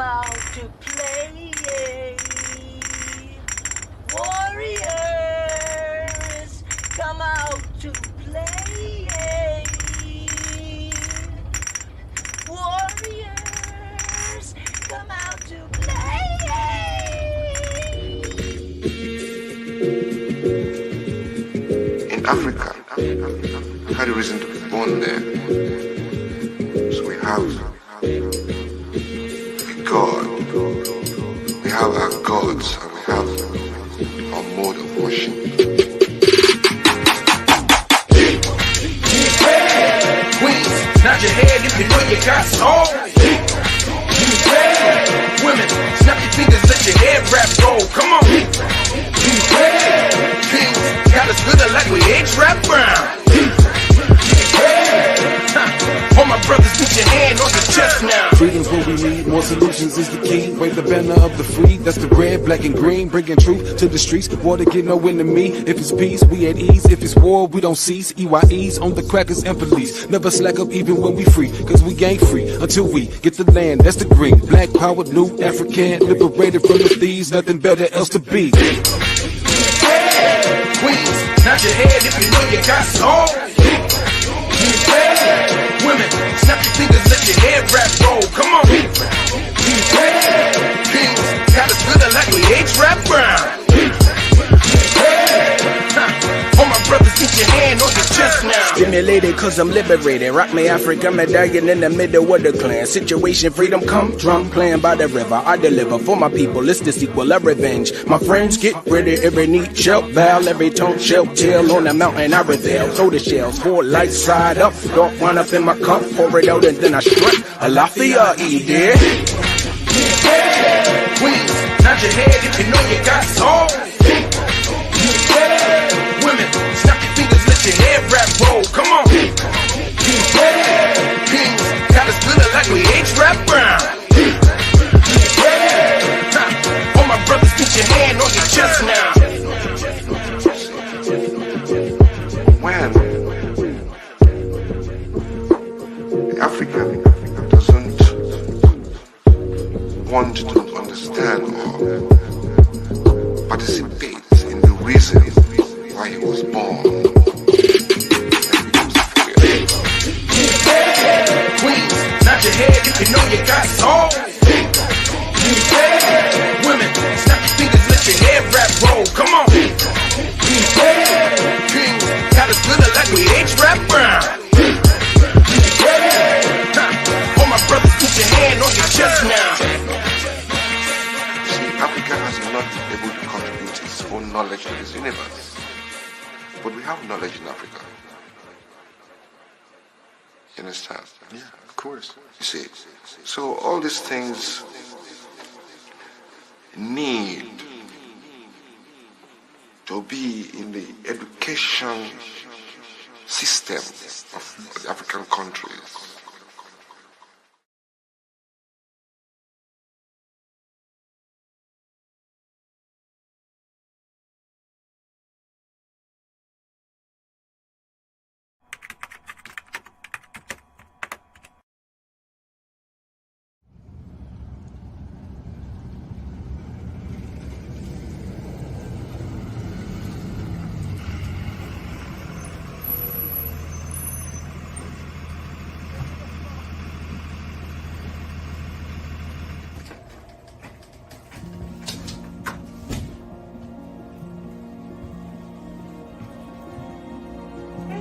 out to play. Warriors, come out to play. Warriors, come out to play. In Africa, I had a reason to be born there. So we have a God. We have our gods and we have our mode of worship. Queens, nod your head if you know you got soul. Women, snap your fingers, let your hair wrap go. Come on. Kings, got us good like we ain't trapped brown. All my brothers, put your hand on your chest now. Freedom's what we need, more solutions is the key. Wave the banner of the free, that's the red, black and green. Bringing truth to the streets, water get no enemy. If it's peace, we at ease. If it's war, we don't cease. EYE's on the crackers and police. Never slack up even when we free, cause we ain't free until we get the land, that's the green. Black power, new African, liberated from the thieves. Nothing better else to be. Queens, nod your head if you know you got soul. Women, snap your fingers, let your hair wrap roll. Come on. Kings, got us good like we ain't trapped brown. All my brothers, put your hand on your chest now. Stimulated cause I'm liberated. Rock me Africa medallion in the middle of the clan. Situation freedom come drum playing by the river. I deliver for my people. It's the sequel of revenge. My friends get ready. Every neat shell valve, every tone shell tail on the mountain I reveal. Throw the shells for light side up. Dark one up in my cup. Pour it out and then I strut. Alafia dear. Queens, nod your head if you know you got soul. Women, snap your fingers, let your hair wrap roll. Come on. Kings, got us good like we ain't trapped brown. All my brothers, put your hand on your chest now. When the African doesn't want to understand or participate in the reason why he was born, Queens, nod your head if you know you got soul. Women, snap your fingers, let your hair wrap roll. Come on. Kings, got us good like we ain't trapped brown. All my brothers, put your hand on your chest now. see, Africa has not been able to contribute its own knowledge to this universe. But we have knowledge in Africa. You understand? Yeah, of course. You see, so all these things need to be in the education system of the African countries.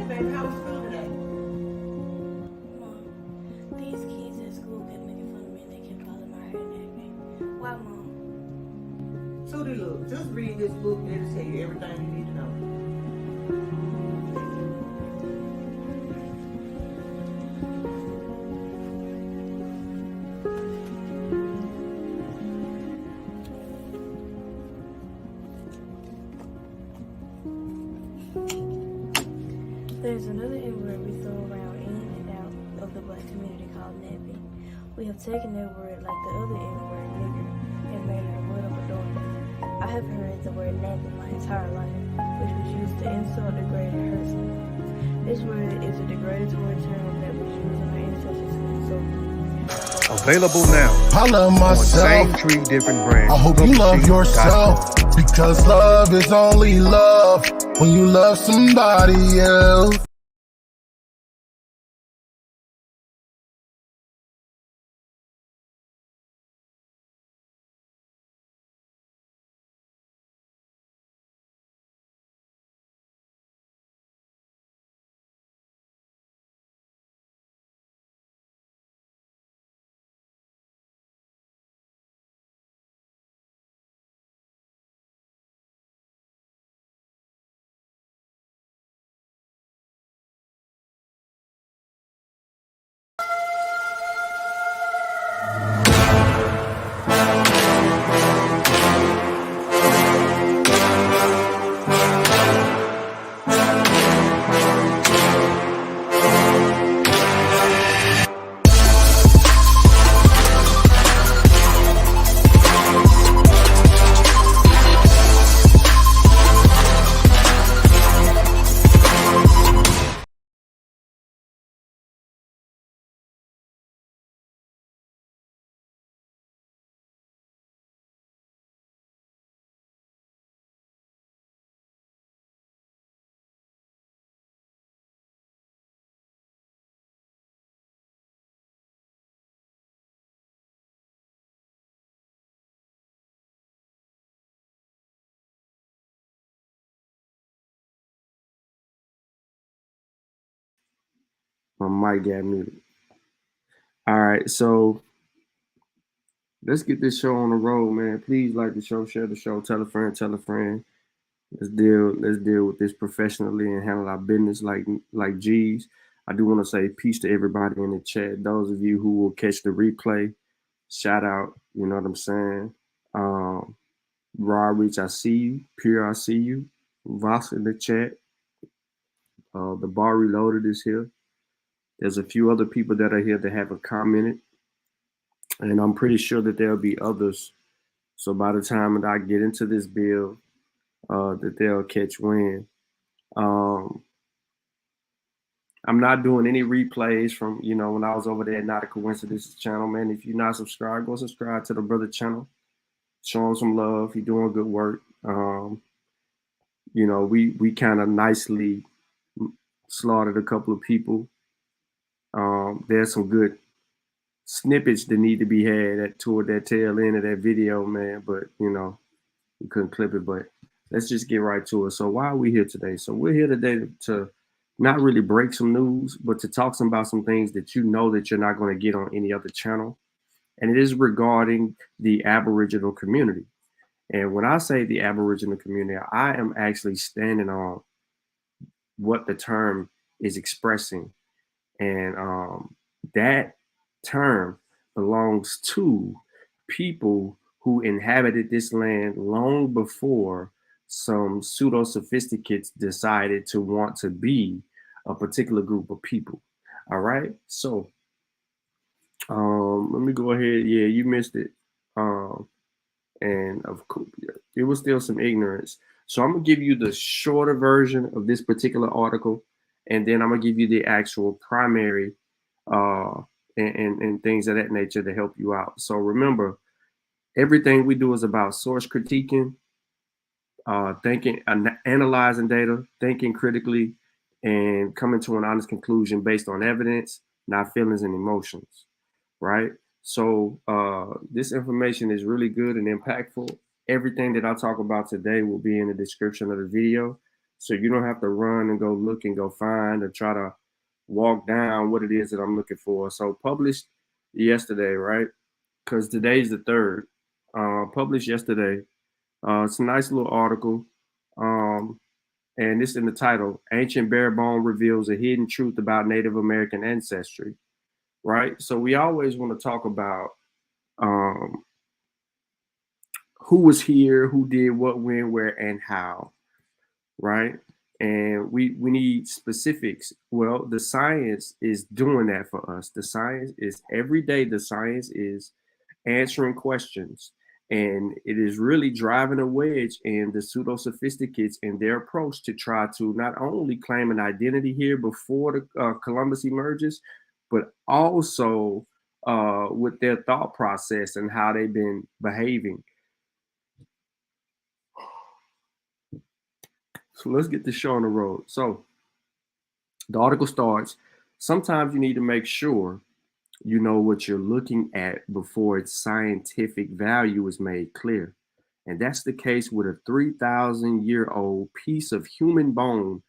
Baby, how was school today? Mom, these kids at school kept making fun of me and they kept calling my hair nappy. Why, Mom? Tootie, look, just read this book and it'll tell you everything you need to know. There's another N-word we throw around in and out of the black community called nappy. We have taken that word like the other N-word, nigger, and made it a word of adornment. I have heard the word nappy my entire life, which was used to insult, degrade, and hurt someone. This word is a derogatory term that was used in our ancestors to insult them. Available now. I love myself. Same tree, different brand. I hope you love yourself. Because love is only love when you love somebody else. My mic got muted. All right, so let's get this show on the road, man. Please like the show, share the show, tell a friend, tell a friend. Let's deal with this professionally and handle our business like G's. I do want to say peace to everybody in the chat. Those of you who will catch the replay, shout out. You know what I'm saying? Raw Reach, I see you. Pure, I see you. Voss in the chat. The bar reloaded is here. There's a few other people that are here that haven't commented, and I'm pretty sure that there'll be others. So by the time that I get into this bill, that they'll catch wind. I'm not doing any replays from, when I was over there at Not a Coincidence channel, man. If you're not subscribed, go subscribe to the brother channel. Show him some love. He's doing good work. We kind of nicely slaughtered a couple of people. There's some good snippets that need to be had toward that tail end of that video, man. But, we couldn't clip it. But let's just get right to it. So why are we here today? So we're here today to not really break some news, but to talk about some things that you know that you're not going to get on any other channel. And it is regarding the Aboriginal community. And when I say the Aboriginal community, I am actually standing on what the term is expressing. And that term belongs to people who inhabited this land long before some pseudo-sophisticates decided to want to be a particular group of people. All right. So let me go ahead. Yeah, you missed it. And of course, it was still some ignorance. So I'm gonna give you the shorter version of this particular article, and then I'm gonna give you the actual primary and things of that nature to help you out. So remember, everything we do is about source critiquing, thinking, analyzing data, thinking critically, and coming to an honest conclusion based on evidence, not feelings and emotions, right? So this information is really good and impactful. Everything that I talk about today will be in the description of the video. So you don't have to run and go look and go find or try to walk down what it is that I'm looking for. So published yesterday, right? Because today's the 3rd. Published yesterday. It's a nice little article. And this in the title, Ancient Barebone Reveals a Hidden Truth About Native American Ancestry. Right? So we always want to talk about who was here, who did what, when, where, and how, right? And we need specifics. Well, the science is doing that for us. The science is every day, the science is answering questions. And it is really driving a wedge in the pseudo-sophisticates in their approach to try to not only claim an identity here before the Columbus emerges, but also with their thought process and how they've been behaving. So let's get the show on the road. So the article starts, sometimes you need to make sure you know what you're looking at before its scientific value is made clear. And that's the case with a 3,000-year-old piece of human bone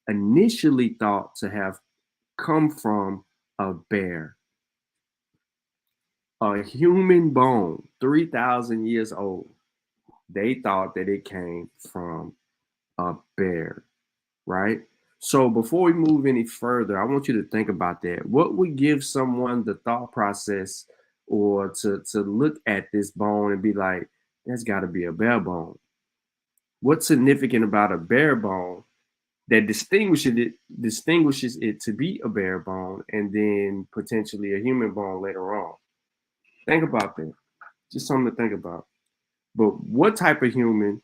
initially thought to have come from a bear. A human bone, 3,000 years old. They thought that it came from a bear, right? So before we move any further, I want you to think about that. What would give someone the thought process or to look at this bone and be like, that's got to be a bear bone? What's significant about a bear bone that distinguishes it to be a bear bone and then potentially a human bone later on? Think about that. Just something to think about. But what type of human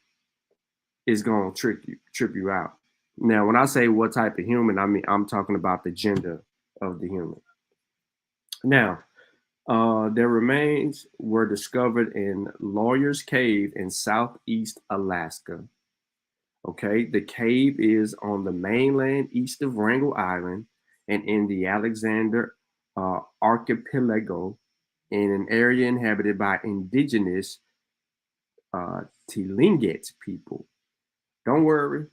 is going to trip you out? Now, when I say what type of human, I mean I'm talking about the gender of the human. Now, their remains were discovered in Lawyer's Cave in southeast Alaska. Okay, the cave is on the mainland east of Wrangel Island and in the Alexander archipelago in an area inhabited by indigenous Tlingit people. Don't worry,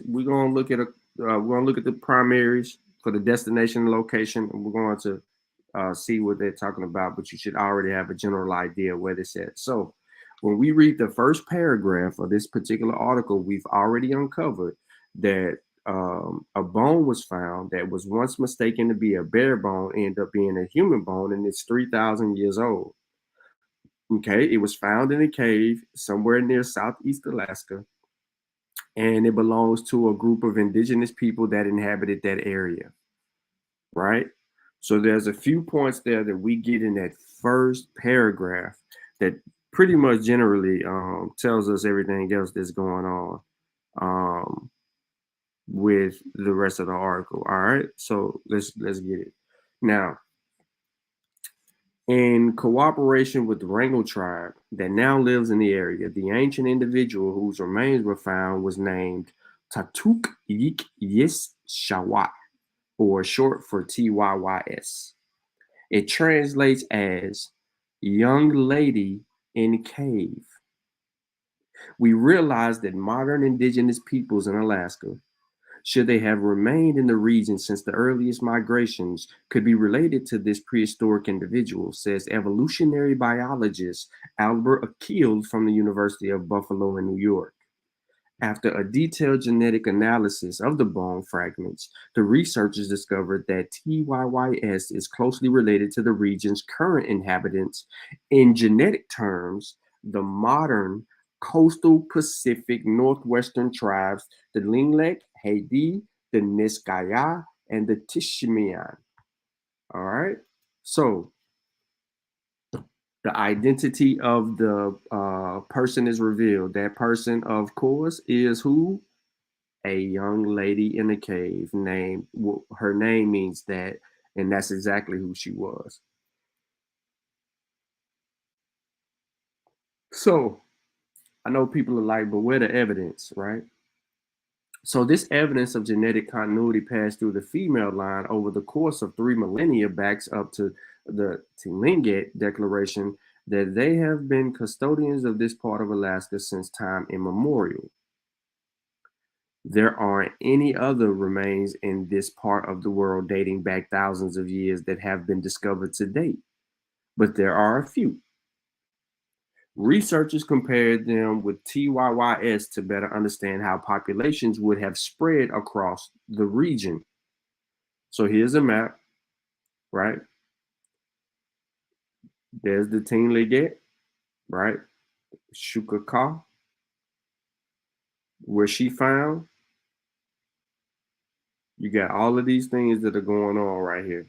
we're gonna look at the primaries for the destination and location, and we're going to see what they're talking about. But you should already have a general idea where this at. So, when we read the first paragraph of this particular article, we've already uncovered that a bone was found that was once mistaken to be a bear bone, ended up being a human bone, and it's 3,000 years old. Okay, it was found in a cave somewhere near southeast Alaska, and it belongs to a group of indigenous people that inhabited that area, right? So there's a few points there that we get in that first paragraph that pretty much generally tells us everything else that's going on with the rest of the article. All right, so let's get it. Now, in cooperation with the Wrangel tribe that now lives in the area, the ancient individual whose remains were found was named Tatuk Yik Yis Shawat, or short for TYYS. It translates as young lady in cave. We realize that modern indigenous peoples in Alaska, should they have remained in the region since the earliest migrations, could be related to this prehistoric individual, says evolutionary biologist Albert Akil from the University of Buffalo in New York. After a detailed genetic analysis of the bone fragments, the researchers discovered that TYYS is closely related to the region's current inhabitants. In genetic terms, the modern coastal Pacific Northwestern tribes, the Tlingit, Haiti, the Niskaya, and the Tishimian. All right. So the identity of the person is revealed. That person, of course, is who? A young lady in a cave. Her name means that, and that's exactly who she was. So I know people are like, but where the evidence, right? So this evidence of genetic continuity passed through the female line over the course of 3 millennia backs up to the Tlingit declaration that they have been custodians of this part of Alaska since time immemorial. There aren't any other remains in this part of the world dating back thousands of years that have been discovered to date, but there are a few. Researchers compared them with TYYS to better understand how populations would have spread across the region. So here's a map, right? There's the Tlingit, right? Shukaka, where she found. You got all of these things that are going on right here.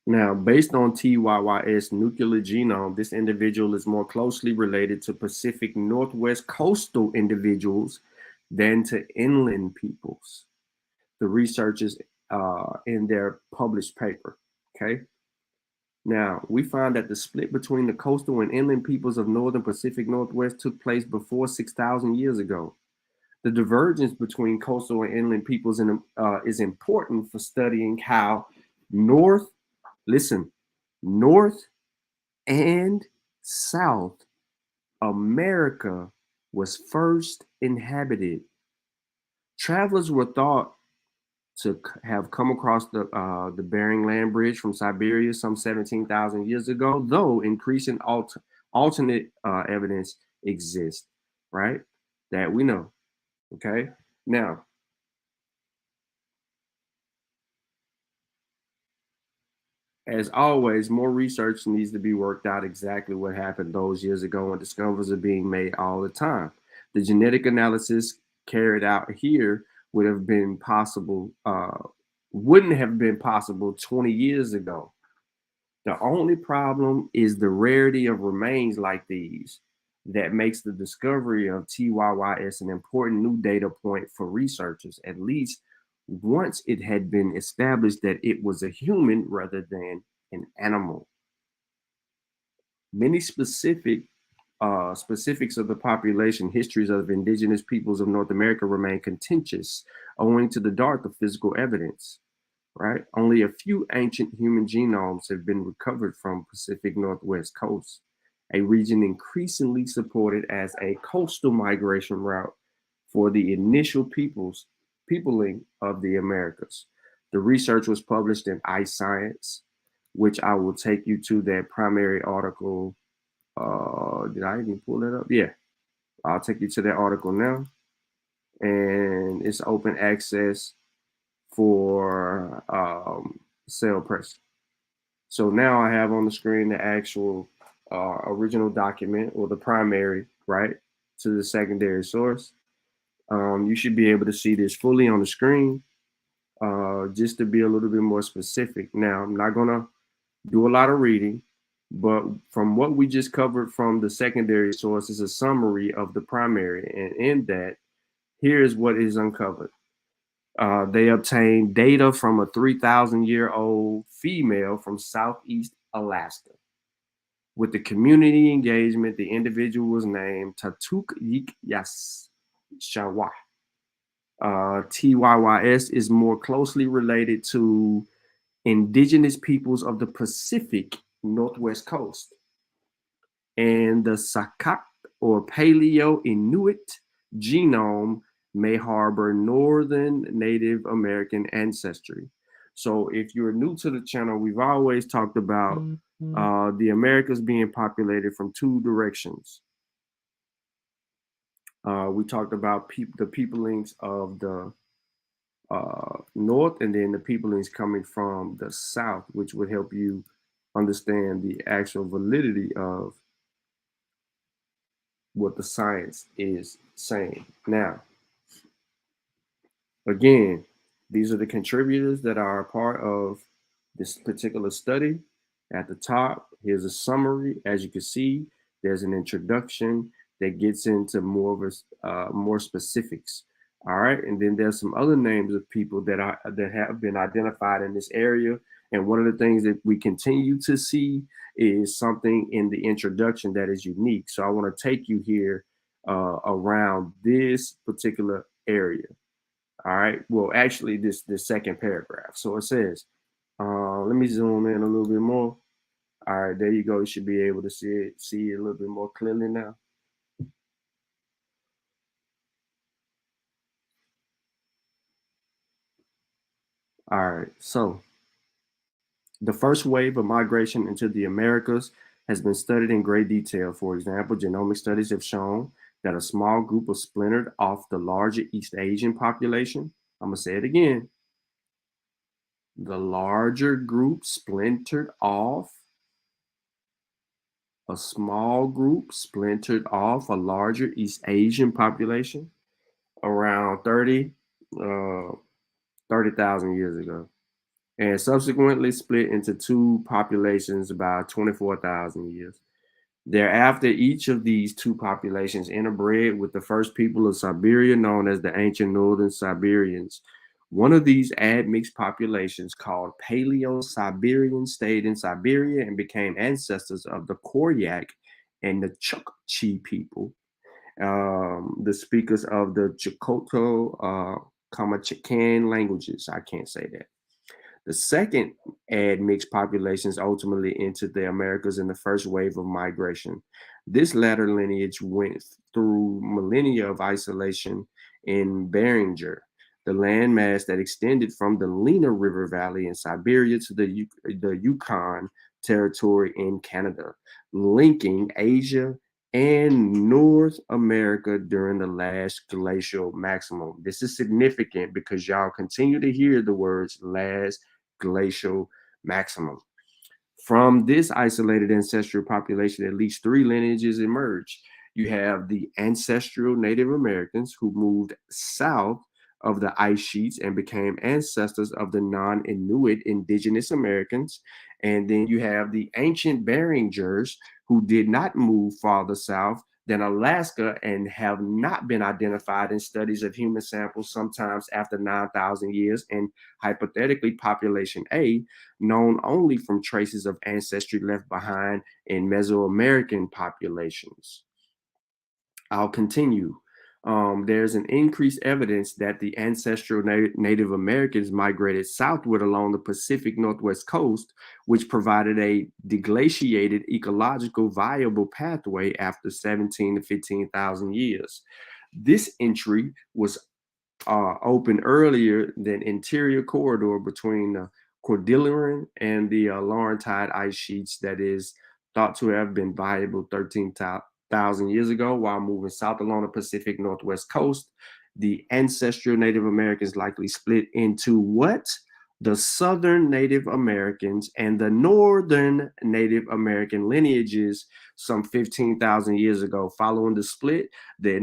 Now, based on TYYS nuclear genome, this individual is more closely related to Pacific Northwest coastal individuals than to inland peoples. The researchers in their published paper. Okay. Now, we find that the split between the coastal and inland peoples of northern Pacific Northwest took place before 6,000 years ago. The divergence between coastal and inland peoples is important for studying how North, listen, North and South America was first inhabited. Travelers were thought to have come across the Bering Land Bridge from Siberia some 17,000 years ago, though increasing alternate evidence exists, right? That we know. Okay. Now, as always, more research needs to be worked out exactly what happened those years ago, and discoveries are being made all the time. The genetic analysis carried out here wouldn't have been possible 20 years ago. The only problem is the rarity of remains like these that makes the discovery of TYYS an important new data point for researchers, at least once it had been established that it was a human rather than an animal. Many specifics of the population histories of indigenous peoples of North America remain contentious owing to the dearth of physical evidence. Right? Only a few ancient human genomes have been recovered from Pacific Northwest coast, a region increasingly supported as a coastal migration route for the initial peopling of the Americas. The research was published in iScience, which I will take you to that primary article. Did I even pull that up? Yeah, I'll take you to that article now. And it's open access for Cell Press. So now I have on the screen the actual original document, or the primary, right, to the secondary source. You should be able to see this fully on the screen, just to be a little bit more specific. Now, I'm not going to do a lot of reading, but from what we just covered from the secondary source is a summary of the primary. And in that, here's what is uncovered. They obtained data from a 3,000-year-old female from Southeast Alaska. With the community engagement, the individual was named Tatuk Yik Yas Shawa. TYYS is more closely related to indigenous peoples of the Pacific Northwest coast. And the Sakat or Paleo Inuit genome may harbor Northern Native American ancestry. So if you're new to the channel, we've always talked about the Americas being populated from two directions. We talked about the peoplings of the north, and then the peoplings coming from the south, which would help you understand the actual validity of what the science is saying. Now, again, these are the contributors that are a part of this particular study. At the top, here's a summary. As you can see, there's an introduction that gets into more specifics. All right, and then there's some other names of people that have been identified in this area. And one of the things that we continue to see is something in the introduction that is unique. So I want to take you here around this particular area. All right. Well, actually, this second paragraph. So it says, let me zoom in a little bit more. All right, there you go. You should be able to see it a little bit more clearly now. All right. So the first wave of migration into the Americas has been studied in great detail. For example, genomic studies have shown that a small group of splintered off the larger East Asian population. I'm going to say it again. The larger group splintered off. A small group splintered off a larger East Asian population around 30,000 years ago, and subsequently split into two populations about 24,000 years. Thereafter, each of these two populations interbred with the first people of Siberia, known as the ancient Northern Siberians, One of these admixed populations, called Paleo-Siberian, stayed in Siberia and became ancestors of the Koryak and the Chukchi people, the speakers of the Chukotho, Kamachikan languages. I can't say that. The second admixed populations ultimately entered the Americas in the first wave of migration. This latter lineage went through millennia of isolation in Beringer, the landmass that extended from the Lena River Valley in Siberia to the Yukon Territory in Canada, linking Asia and North America during the last glacial maximum. This is significant because y'all continue to hear the words last glacial maximum. From this isolated ancestral population, at least three lineages emerged. You have the ancestral Native Americans who moved south of the ice sheets and became ancestors of the non-Inuit indigenous Americans. And then you have the ancient Beringers who did not move farther south than Alaska and have not been identified in studies of human samples sometimes after 9,000 years. And hypothetically, population A, known only from traces of ancestry left behind in Mesoamerican populations. I'll continue. There's an increased evidence that the ancestral Native Americans migrated southward along the Pacific Northwest coast, which provided a deglaciated ecological viable pathway after 17 to 15,000 years. This entry was opened earlier than interior corridor between the Cordilleran and the Laurentide ice sheets that is thought to have been viable 13,000 years ago while moving south along the Pacific Northwest coast. The ancestral Native Americans likely split into what? The Southern Native Americans and the Northern Native American lineages some 15,000 years ago. Following the split, the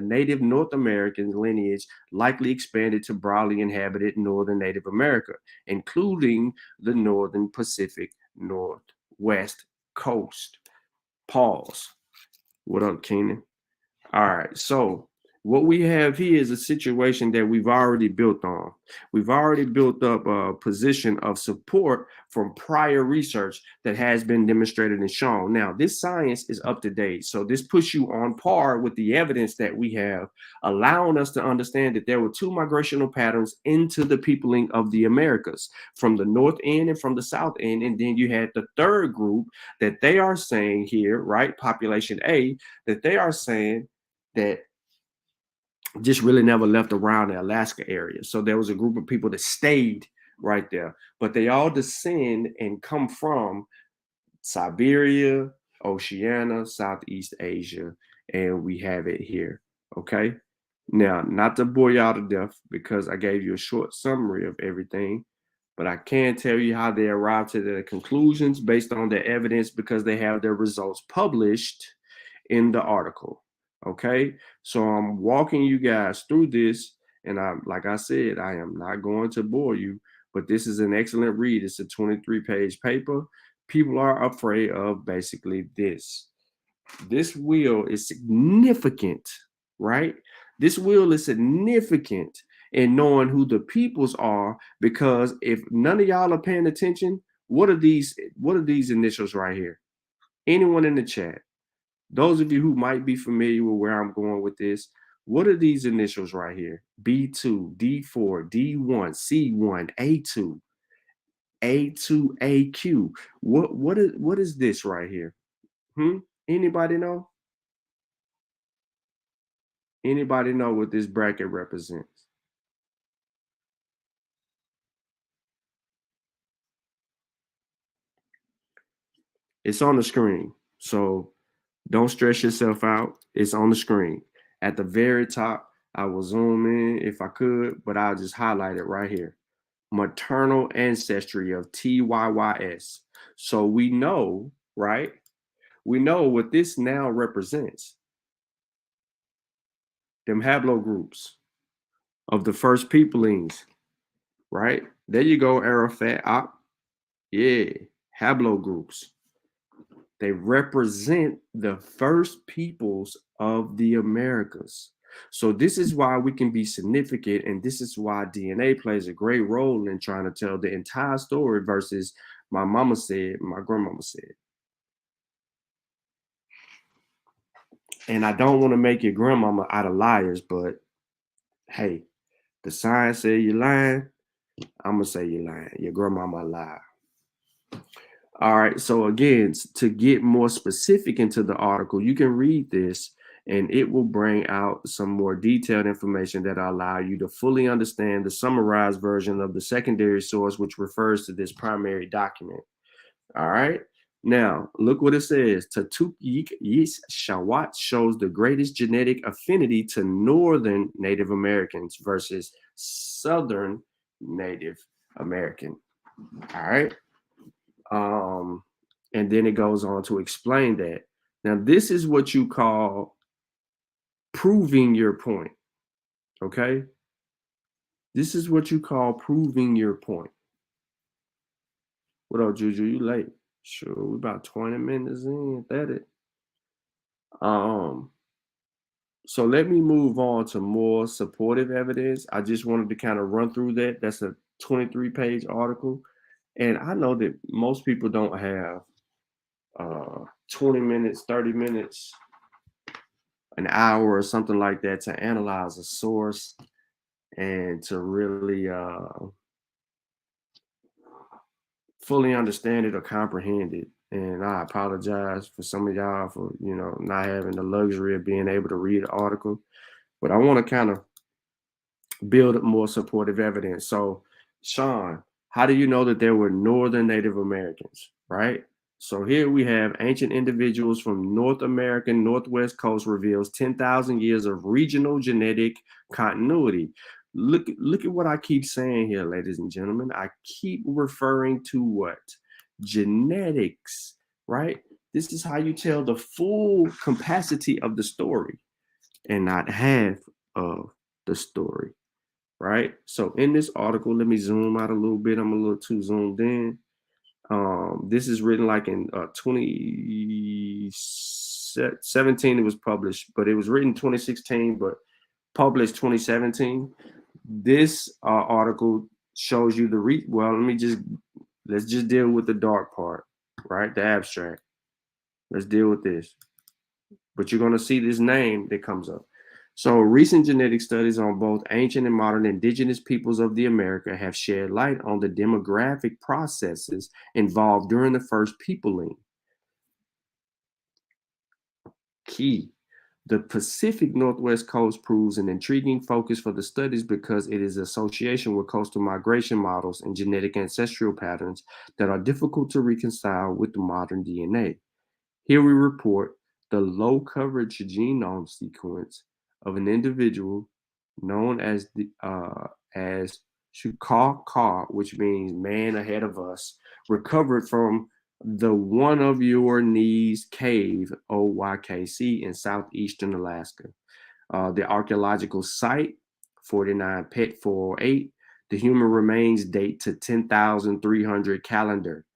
native North American lineage likely expanded to broadly inhabited northern Native America, including the northern Pacific Northwest coast. Pause. What up, Keenan? All right, so what we have here is a situation that we've already built on. We've already built up a position of support from prior research that has been demonstrated and shown. Now, this science is up to date. So this puts you on par with the evidence that we have, allowing us to understand that there were two migrational patterns into the peopling of the Americas, from the north end and from the south end. And then you had the third group that they are saying here, right? Population A, that they are saying that just really never left around the Alaska area. So there was a group of people that stayed right there, but they all descend and come from Siberia, Oceania, Southeast Asia, and we have it here. Okay. Now, not to bore y'all to death because I gave you a short summary of everything, but I can tell you how they arrived to their conclusions based on their evidence because they have their results published in the article. Okay, so I'm walking you guys through this, and like I said, I am not going to bore you, but this is an excellent read. It's a 23-page paper. People are afraid of basically this. This wheel is significant, right? This wheel is significant in knowing who the peoples are, because if none of y'all are paying attention, what are these initials right here? Anyone in the chat? Those of you who might be familiar with where I'm going with this, what are these initials right here? B2, D4, D1, C1, A2, A2, AQ. What is this right here? Anybody know? Anybody know what this bracket represents? It's on the screen, so don't stress yourself out. It's on the screen. At the very top, I will zoom in if I could, but I'll just highlight it right here. Maternal ancestry of TYYS. So we know, right? We know what this now represents. Them haplogroups of the first peoplings, right? There you go, Arafat. Yeah, haplogroups. They represent the first peoples of the Americas. So this is why we can be significant, and this is why DNA plays a great role in trying to tell the entire story versus my mama said, my grandmama said. And I don't want to make your grandmama out of liars, but hey, the science say you're lying. I'm gonna say you're lying. Your grandmama lied. All right. So again, to get more specific into the article, you can read this and it will bring out some more detailed information that will allow you to fully understand the summarized version of the secondary source, which refers to this primary document. All right. Now, look what it says. Tatuk Yik Yis Shawat shows the greatest genetic affinity to Northern Native Americans versus Southern Native American. All right. And then it goes on to explain that. Now, this is what you call proving your point. Okay. This is what you call proving your point. What up, Juju? You late? Sure, we're about 20 minutes in. That it. So let me move on to more supportive evidence. I just wanted to kind of run through that. That's a 23-page article. And I know that most people don't have 20 minutes, 30 minutes, an hour or something like that to analyze a source and to really fully understand it or comprehend it. And I apologize for some of y'all for, not having the luxury of being able to read the article. But I want to kind of build up more supportive evidence. So, Sean, how do you know that there were Northern Native Americans, right? So here we have ancient individuals from North American Northwest coast reveals 10,000 years of regional genetic continuity. Look at what I keep saying here, ladies and gentlemen. I keep referring to what? Genetics, right? This is how you tell the full capacity of the story and not half of the story, right? So in this article, let me zoom out a little bit. I'm a little too zoomed in. This is written like in 2017 it was published, but it was written 2016, but published 2017. This article shows you let's just deal with the dark part, right? The abstract. Let's deal with this. But you're going to see this name that comes up. So recent genetic studies on both ancient and modern indigenous peoples of the America have shed light on the demographic processes involved during the first peopling. Key. The Pacific Northwest coast proves an intriguing focus for the studies because it is association with coastal migration models and genetic ancestral patterns that are difficult to reconcile with the modern DNA. Here we report the low coverage genome sequence of an individual known as Shukar, which means man ahead of us, recovered from the One of Your Knees Cave, OYKC, in southeastern Alaska. The archaeological site, 49 Pet 408, the human remains date to 10,300 calendar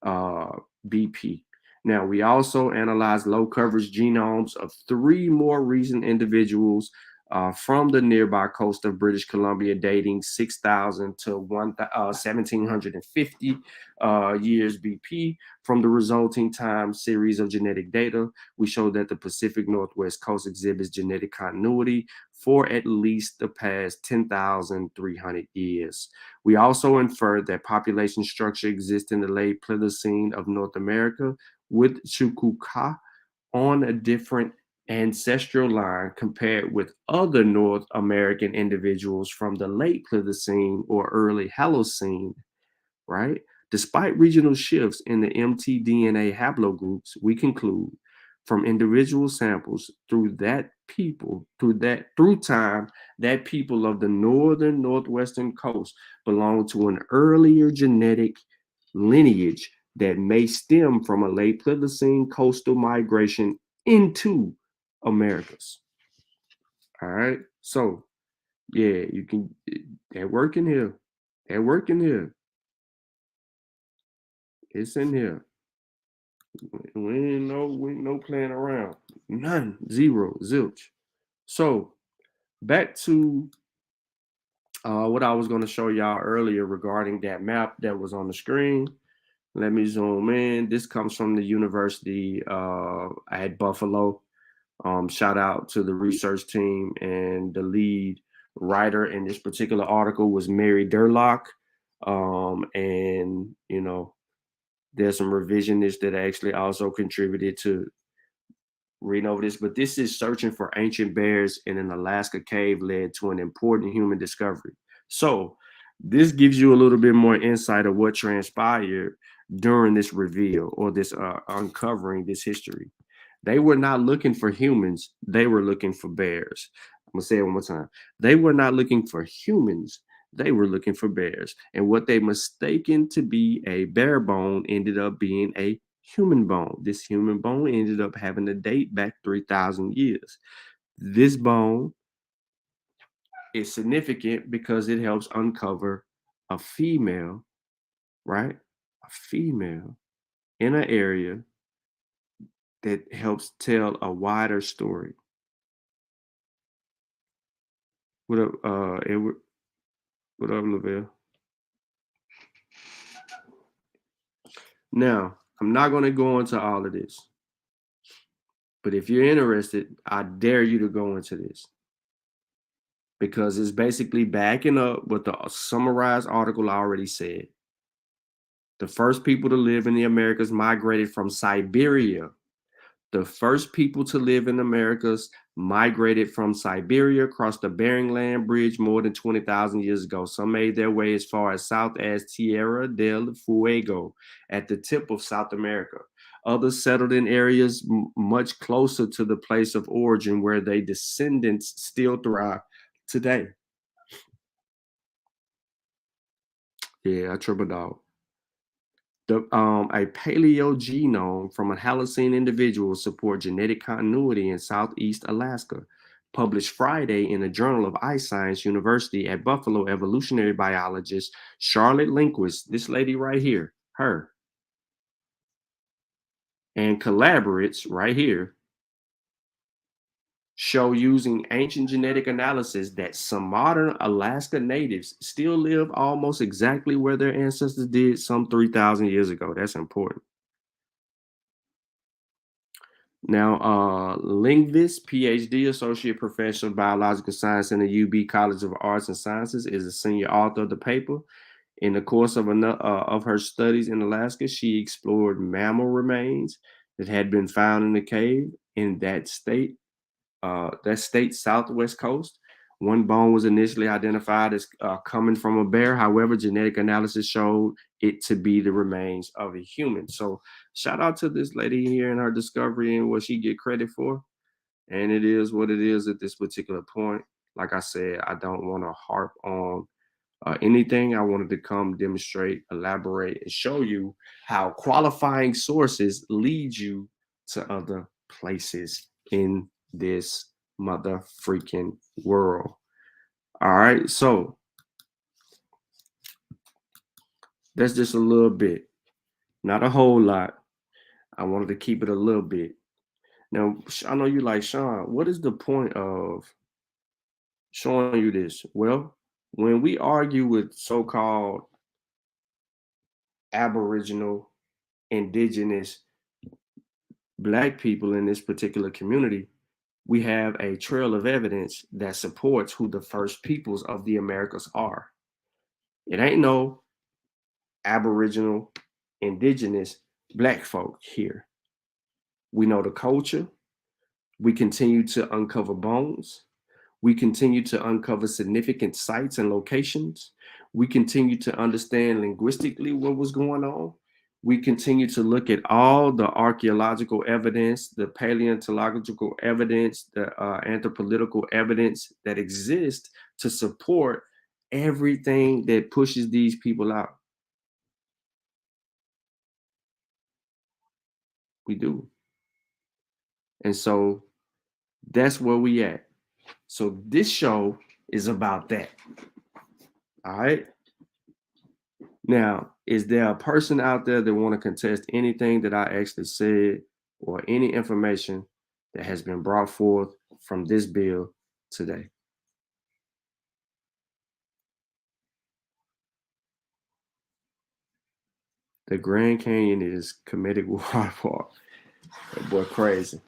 BP. Now, we also analyzed low coverage genomes of 3 more recent individuals from the nearby coast of British Columbia, dating 6,000 to 1,750 years BP. From the resulting time series of genetic data, we show that the Pacific Northwest coast exhibits genetic continuity for at least the past 10,300 years. We also inferred that population structure exists in the late Pleistocene of North America, with Chukuka on a different ancestral line compared with other North American individuals from the late Pleistocene or early Holocene, right? Despite regional shifts in the mtDNA haplogroups, we conclude from individual samples through time, that people of the northern northwestern coast belong to an earlier genetic lineage that may stem from a late Pleistocene coastal migration into Americas. All right. So, yeah, they're working here. They're working here. It's in here. We ain't no playing around. None. Zero. Zilch. So, back to what I was going to show y'all earlier regarding that map that was on the screen. Let me zoom in. This comes from the University at Buffalo. Shout out to the research team, and the lead writer in this particular article was Mary Durlock. And you know, there's some revisionists that actually also contributed to reading over this, but this is searching for ancient bears in an Alaska cave led to an important human discovery. So this gives you a little bit more insight of what transpired during this reveal, or this uncovering this history. They were not looking for humans, they were looking for bears. I'm gonna say it one more time. They were not looking for humans, they were looking for bears. And what they mistaken to be a bear bone ended up being a human bone. This human bone ended up having a date back 3,000 years. This bone is significant because it helps uncover a female, right? A female in an area that helps tell a wider story. What up, Edward? What up, Lavelle? Now, I'm not going to go into all of this, but if you're interested, I dare you to go into this, because it's basically backing up what the summarized article already said. The first people to live in the Americas migrated from Siberia. The first people to live in Americas migrated from Siberia across the Bering Land Bridge more than 20,000 years ago. Some made their way as far as south as Tierra del Fuego at the tip of South America. Others settled in areas much closer to the place of origin, where their descendants still thrive today. Yeah, I triple dog. A paleogenome from a Holocene individual support genetic continuity in Southeast Alaska. Published Friday in the Journal of Ice Science University at Buffalo, evolutionary biologist Charlotte Lindquist, this lady right here, her, and collaborates right here, show using ancient genetic analysis that some modern Alaska natives still live almost exactly where their ancestors did some 3,000 years ago. That's important. Now, Lindquist, PhD, Associate Professor of Biological Science in the UB College of Arts and Sciences, is a senior author of the paper. In the course of her studies in Alaska, she explored mammal remains that had been found in the cave in that state's southwest coast. One bone was initially identified as coming from a bear. However, genetic analysis showed it to be the remains of a human. So shout out to this lady here and her discovery and what she get credit for. And it is what it is at this particular point. Like I said, I don't want to harp on anything. I wanted to come demonstrate, elaborate, and show you how qualifying sources lead you to other places in this mother freaking world. All right, so that's just a little bit, not a whole lot. I wanted to keep it a little bit. Now, I know you like, Sean, what is the point of showing you this? Well, when we argue with so-called Aboriginal, indigenous, Black people in this particular community, we have a trail of evidence that supports who the first peoples of the Americas are. It ain't no Aboriginal, indigenous, Black folk here. We know the culture. We continue to uncover bones. We continue to uncover significant sites and locations. We continue to understand linguistically what was going on. We continue to look at all the archaeological evidence, the paleontological evidence, the anthropological evidence that exists to support everything that pushes these people out. We do. And so that's where we at. So this show is about that. All right. Now, is there a person out there that want to contest anything that I actually said, or any information that has been brought forth from this bill today? The Grand Canyon is comedic water park. That boy crazy.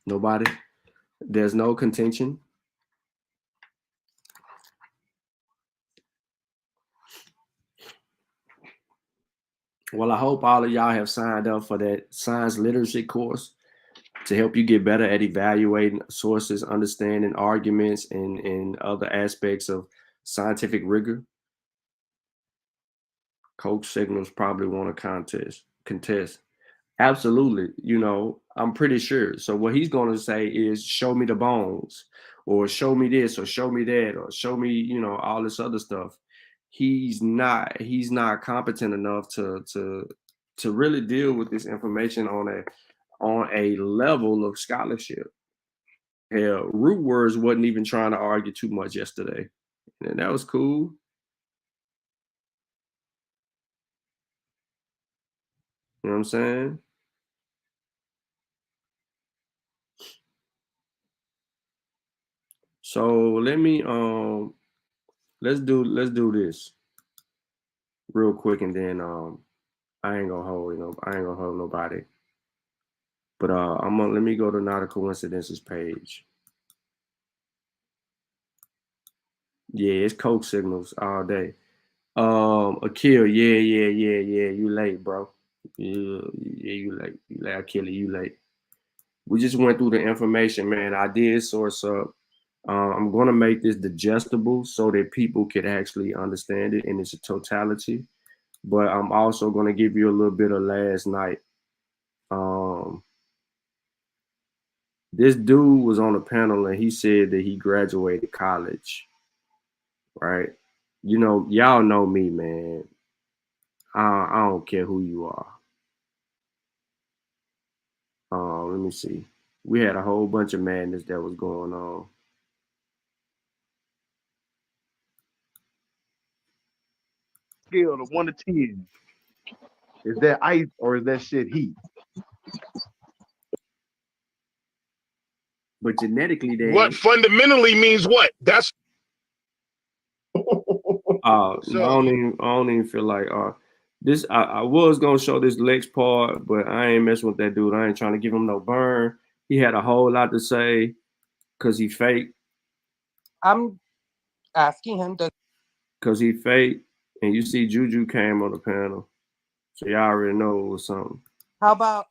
Nobody? There's no contention? Well, I hope all of y'all have signed up for that science literacy course to help you get better at evaluating sources, understanding arguments, and other aspects of scientific rigor. Coke Signals probably want a contest. Absolutely. You know, I'm pretty sure. So what he's going to say is, show me the bones, or show me this, or show me that, or show me, you know, all this other stuff. He's not competent enough to really deal with this information on a level of scholarship. Hell, Root Words wasn't even trying to argue too much yesterday, and that was cool. You know what I'm saying? So let me let's do this real quick, and then I ain't gonna hold nobody. But let me go to Not a Coincidences page. Yeah, it's Coke Signals all day. Akil, yeah, you late, bro. Yeah, you late. Akil, you late. We just went through the information, man. I did source up. I'm gonna make this digestible so that people could actually understand it in its totality. But I'm also gonna give you a little bit of last night. This dude was on a panel and he said that he graduated college, right? You know, y'all know me, man. I don't care who you are. Let me see. We had a whole bunch of madness that was going on. Scale of 1 to 10. Is that ice or is that shit heat? But genetically, they what fundamentally means what? That's I don't even feel like this. I was gonna show this Lex part, but I ain't messing with that dude. I ain't trying to give him no burn. He had a whole lot to say because he fake. I'm asking him because he fake, and you see Juju came on the panel, so y'all already know it was something. How about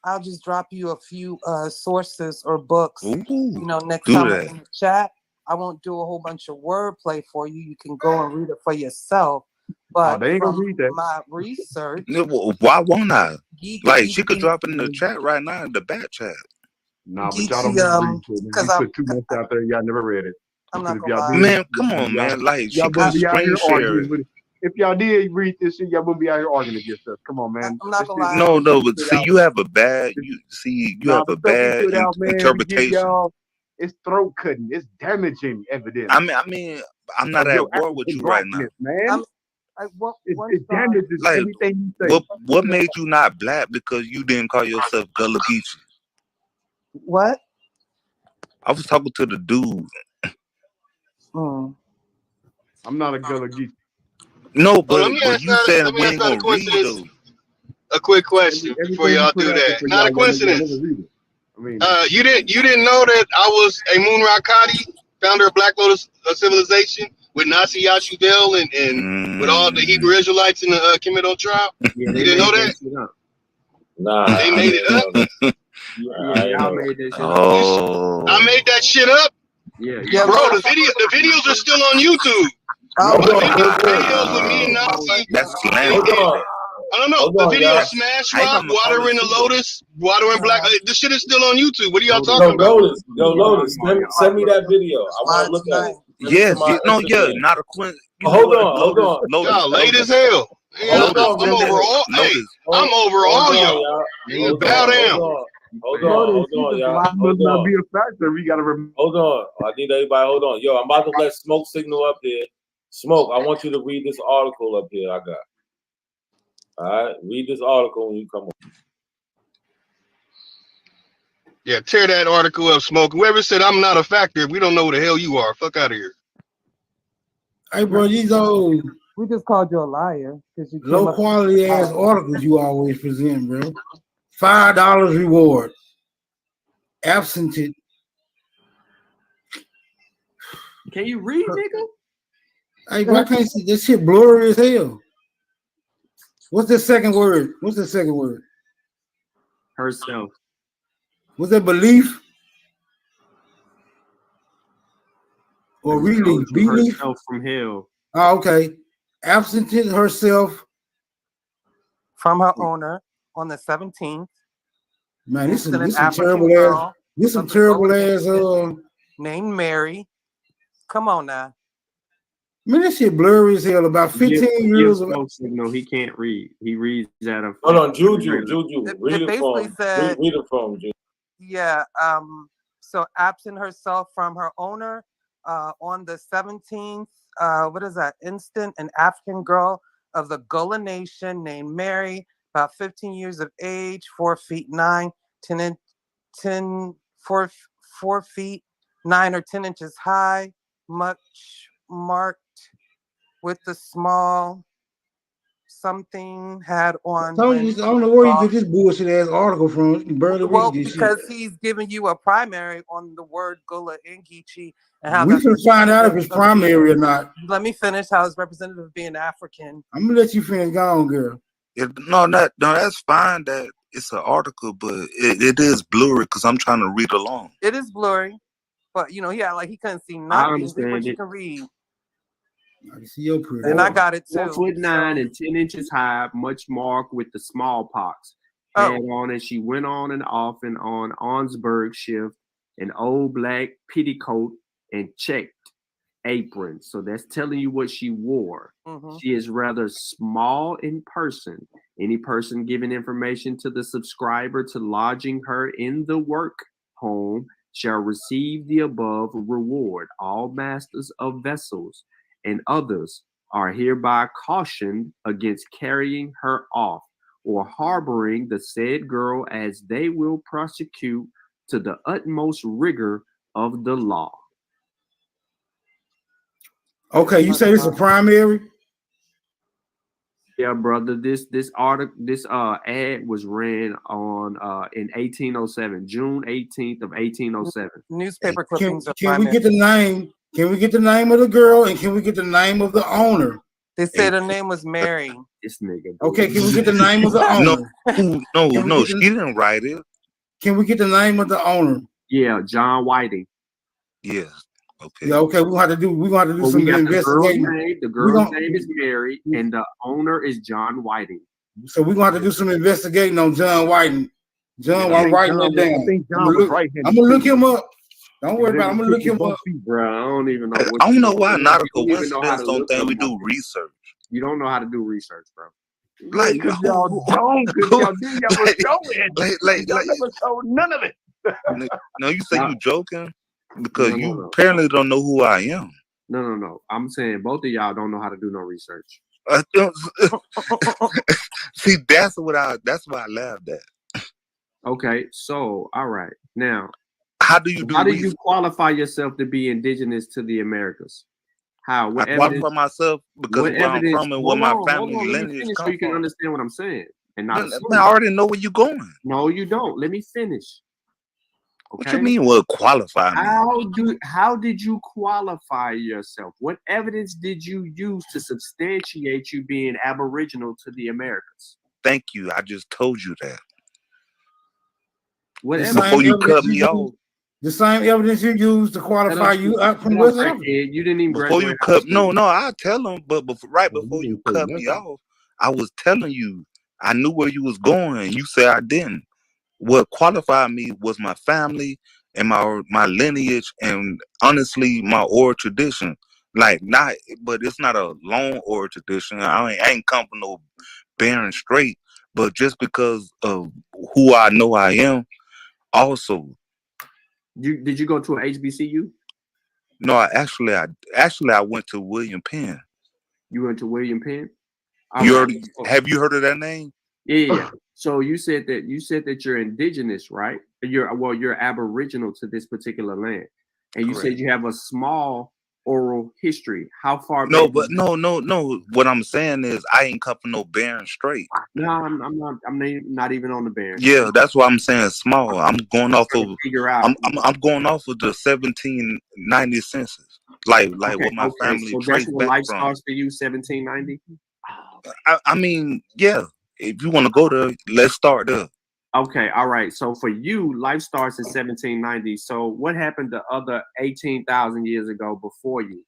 I'll just drop you a few sources or books. Ooh, you know, next time I'm in the chat. I won't do a whole bunch of wordplay for you. You can go and read it for yourself. But they ain't gonna from read that. my research, why won't I? Like, she could drop it in the chat right now, in the back chat. Nah, but y'all don't read it. You put too much out there. Y'all never read it. I'm not gonna lie. Man, come on, man. Like, she could screen share it. If y'all did read this shit, y'all wouldn't be out here arguing with yourself. Come on, man. I'm not gonna lie. No, but see, you have a bad. You have a bad interpretation. It's throat cutting. It's damaging evidence. I mean, I'm not at war with you right now, man. It damages like, everything you say. What made you not black because you didn't call yourself Gullah Geechee? What? I was talking to the dude. I'm not a Gullah Geechee. No, but you said we ain't gonna read those. A quick question before y'all do that. Not a coincidence. I mean, you didn't know that I was a Moon Rakati, founder of Black Lotus Civilization, with Nasi Yashudel and with all the Hebrew Israelites in the Kemeto tribe? You didn't know that? Nah, they made it up. Y'all made that shit up. Oh, I made that shit up. Yeah, bro. The videos are still on YouTube. Videos with me and Nasi. That's slander. I don't know. The video Smash Rock, watering the Lotus, watering Black. This shit is still on YouTube. What are y'all talking about? Lotus, send me that video. I want to look at it. Yes, not a Quint. Hold on. Y'all late as hell. I'm over all. Hey, I'm over all y'all. Bow down. Hold on, y'all. Must not be a factor. We gotta remember. Hold on. I need everybody. Hold on. Yo, I'm about to let Smoke signal up here. Smoke, I want you to read this article up here. I got. All right, read this article when you come on. Yeah, tear that article up, Smoke. Whoever said I'm not a factor, we don't know who the hell you are. Fuck out of here. Hey, bro, these old We just called you a liar because you came low up. quality ass articles you always present, bro. $5 reward. Absented. Can you read, nigga? Hey, bro, I can't see this shit blurry as hell. What's the second word? What's the second word? Herself. Was that belief? Or relief? Belief? Herself from hell. Oh, okay. Absented herself From her owner on the 17th. Man, this some African terrible girl ass. This some of the terrible ass. Nation named Mary. Come on now. Man, this shit blurry as hell. About 15 years of signal. He can't read. He reads out of. Hold on, Juju. Read it basically from. said- Read it from Juju. Yeah. So absent herself from her owner on the 17th. What is that? Instant, an African girl of the Gullah Nation named Mary, about 15 years of age, 4 feet 9, 4 feet 9 or 10 inches high, much marked with the small something had on. I don't know where you get this bullshit ass article from. You can barely read this because shit. he's giving you a primary on the word Gullah and Geechee and how We can find out if it's primary or not. Let me finish how it's representative of being African. I'm gonna let you finish. Go on, girl. No, that's fine that it's an article, but it is blurry because I'm trying to read along. It is blurry, but you know, yeah, like he couldn't see nothing. I understand what you it. can read. I can see your pretty. And I got it too. 4'9" and 10 inches high, much marked with the smallpox. Had on, and she went on and off and on Arnsberg shift, an old black petticoat and checked apron. So that's telling you what she wore. Mm-hmm. She is rather small in person. Any person giving information to the subscriber to lodging her in the work home shall receive the above reward. All masters of vessels and others are hereby cautioned against carrying her off or harboring the said girl, as they will prosecute to the utmost rigor of the law. Okay, you say this is a primary? Yeah, brother. This ad was ran on in 1807, June 18th of 1807. Newspaper clippings. Can we get the name? Can we get the name of the girl and can we get the name of the owner? They said her name was Mary. This nigga. Okay, can we get the name of the owner? No, she didn't write it. Can we get the name of the owner? Yeah, John Whiting. Yes. Okay. Yeah, okay. We're gonna have to do some investigating. The girl's name is Mary, and the owner is John Whiting. So we're gonna have to do some investigating on John Whiting. John, I'm writing that down. I think John was right-handed. I'm gonna look him up. Don't worry about it. I'm gonna look him up. Bro, I don't even know. I don't know why not a coincidence. Don't think we do research. You don't know how to do research, bro. Like because y'all don't. Because y'all did never show it. Y'all never showed none of it. No, you say you joking because you apparently don't know who I am. No. I'm saying both of y'all don't know how to do no research. See, that's why I laughed at. Okay, so all right. Now, how do you qualify yourself to be indigenous to the Americas? How? I qualify myself because of where I'm from and where my family lineage comes so you can understand what I'm saying. And not I already know where you're going. No, you don't. Let me finish. Okay? What you mean? What qualify me? How did you qualify yourself? What evidence did you use to substantiate you being Aboriginal to the Americas? Thank you. I just told you that. Before you cut me off. The same evidence you used to qualify you out from West Africa. You didn't even before you cut. No, I tell them. But right before you cut me off, I was telling you I knew where you was going. You said I didn't. What qualified me was my family and my lineage, and honestly, my oral tradition. Like but it's not a long oral tradition. I ain't come from no barren straight. But just because of who I know I am, also. Did you go to an HBCU? No, I went to William Penn. You went to William Penn? Have you heard of that name? Yeah. So you said that you're indigenous, right? You're Aboriginal to this particular land, and you said Correct. you have a small oral history. How far No, back? but no. What I'm saying is, I ain't come from no Bering Strait. No, I'm not. Not even on the Bering Yeah, Strait. that's why I'm saying small. I'm going off Trying to of figure out. I'm going off of the 1790 census, like Okay, what my okay. family So that's traced where back life from. starts for you, 1790. I mean, yeah. If you want to go there, let's start there. Okay, all right. So for you, life starts in 1790. So what happened the other 18,000 years ago before you?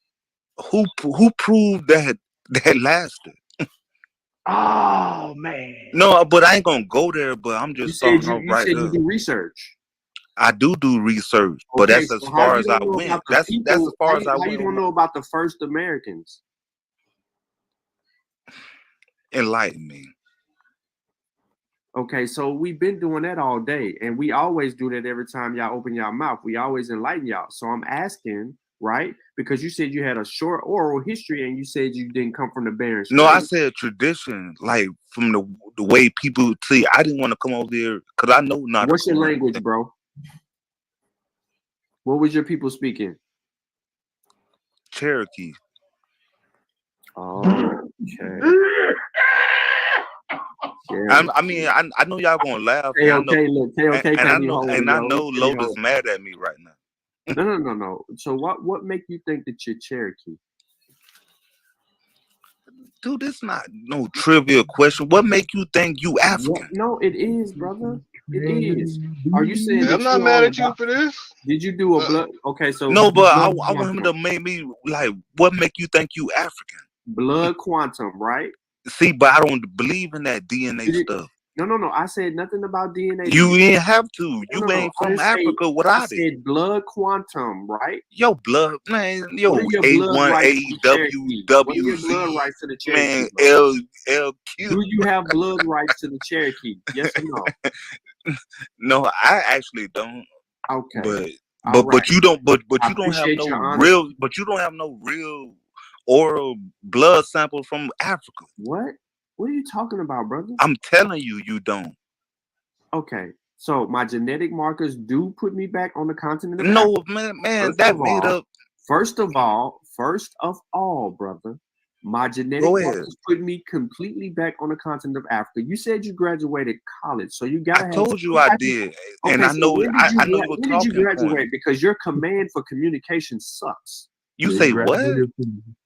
Who proved that lasted? Oh man. No, but I ain't gonna go there. But I'm You just said starting you off you right said you there. do research. I do research, but Okay, that's as so how far you as I don't know went. about the That's as people? far as I How you went don't with know about the first Americans? enlighten me. Okay, so we've been doing that all day, and we always do that every time y'all open y'all mouth. We always enlighten y'all. So I'm asking, right? Because you said you had a short oral history, and you said you didn't come from the Bering No, I Strait. said tradition, like from the way people see. I didn't want to come over there because I know not to What's your come. language, bro? What was your people speaking? Cherokee. Okay. I mean, I know y'all gonna laugh, and I know, Look, KOK and I can't be know, holding, and I yo. know He can't be Lotus holding. mad at me right now. No. So what make you think that you're Cherokee? Dude, this not no trivial question. What make you think you African? No, it is, brother. It is. Are you saying I'm that not you mad are? at you for this. Did you do a blood? Okay, so No, but I blood want him quantum. to make me like, what make you think you African? Blood quantum, right? See, but I don't believe in that DNA stuff. No. I said nothing about DNA. You ain't have to. You No. ain't I from didn't say. Africa I without it. said blood quantum, right? Yo, blood, man. Yo, What are your blood A1, rights to the Cherokee? What are your AWWZ, blood rights to the man, Cherokee, bro? LQ. Do you have blood rights to the Cherokee? Yes or no? No, I actually don't. Okay. But you don't. But I you don't have appreciate no your honesty. real. But you don't have no real oral blood sample from Africa. What? What are you talking about, brother? I'm telling you, you don't. Okay. So my genetic markers do put me back on the continent of No, Africa. man, that made up. First of all, brother, my genetic Go ahead. markers put me completely back on the continent of Africa. You said you graduated college, so you gotta I have. told you I did, and Okay, I so know. when I know your when did you talking graduate? point. Because your command for communication sucks. You say what?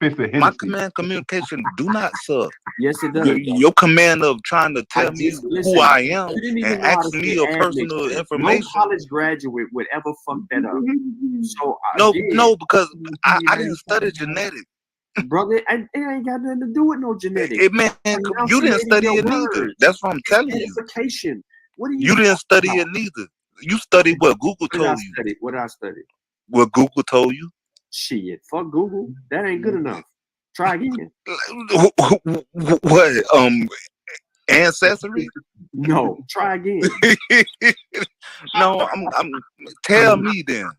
My command communication do not suck. Yes, it does. Your command of trying to tell me who I am You didn't even and know how to ask me say your admixture. personal No information. college graduate would ever fuck that up. So No, because I didn't study genetics. Brother, it ain't got nothing to do with no genetics. Man, you didn't study it neither. That's what I'm telling you. Edification. What are You didn't study it neither. You studied what Google told you. What did I study? What Google told you. Shit, fuck Google. That ain't good enough. Try again. What? Ancestry? No, try again. No, I'm. Tell me then.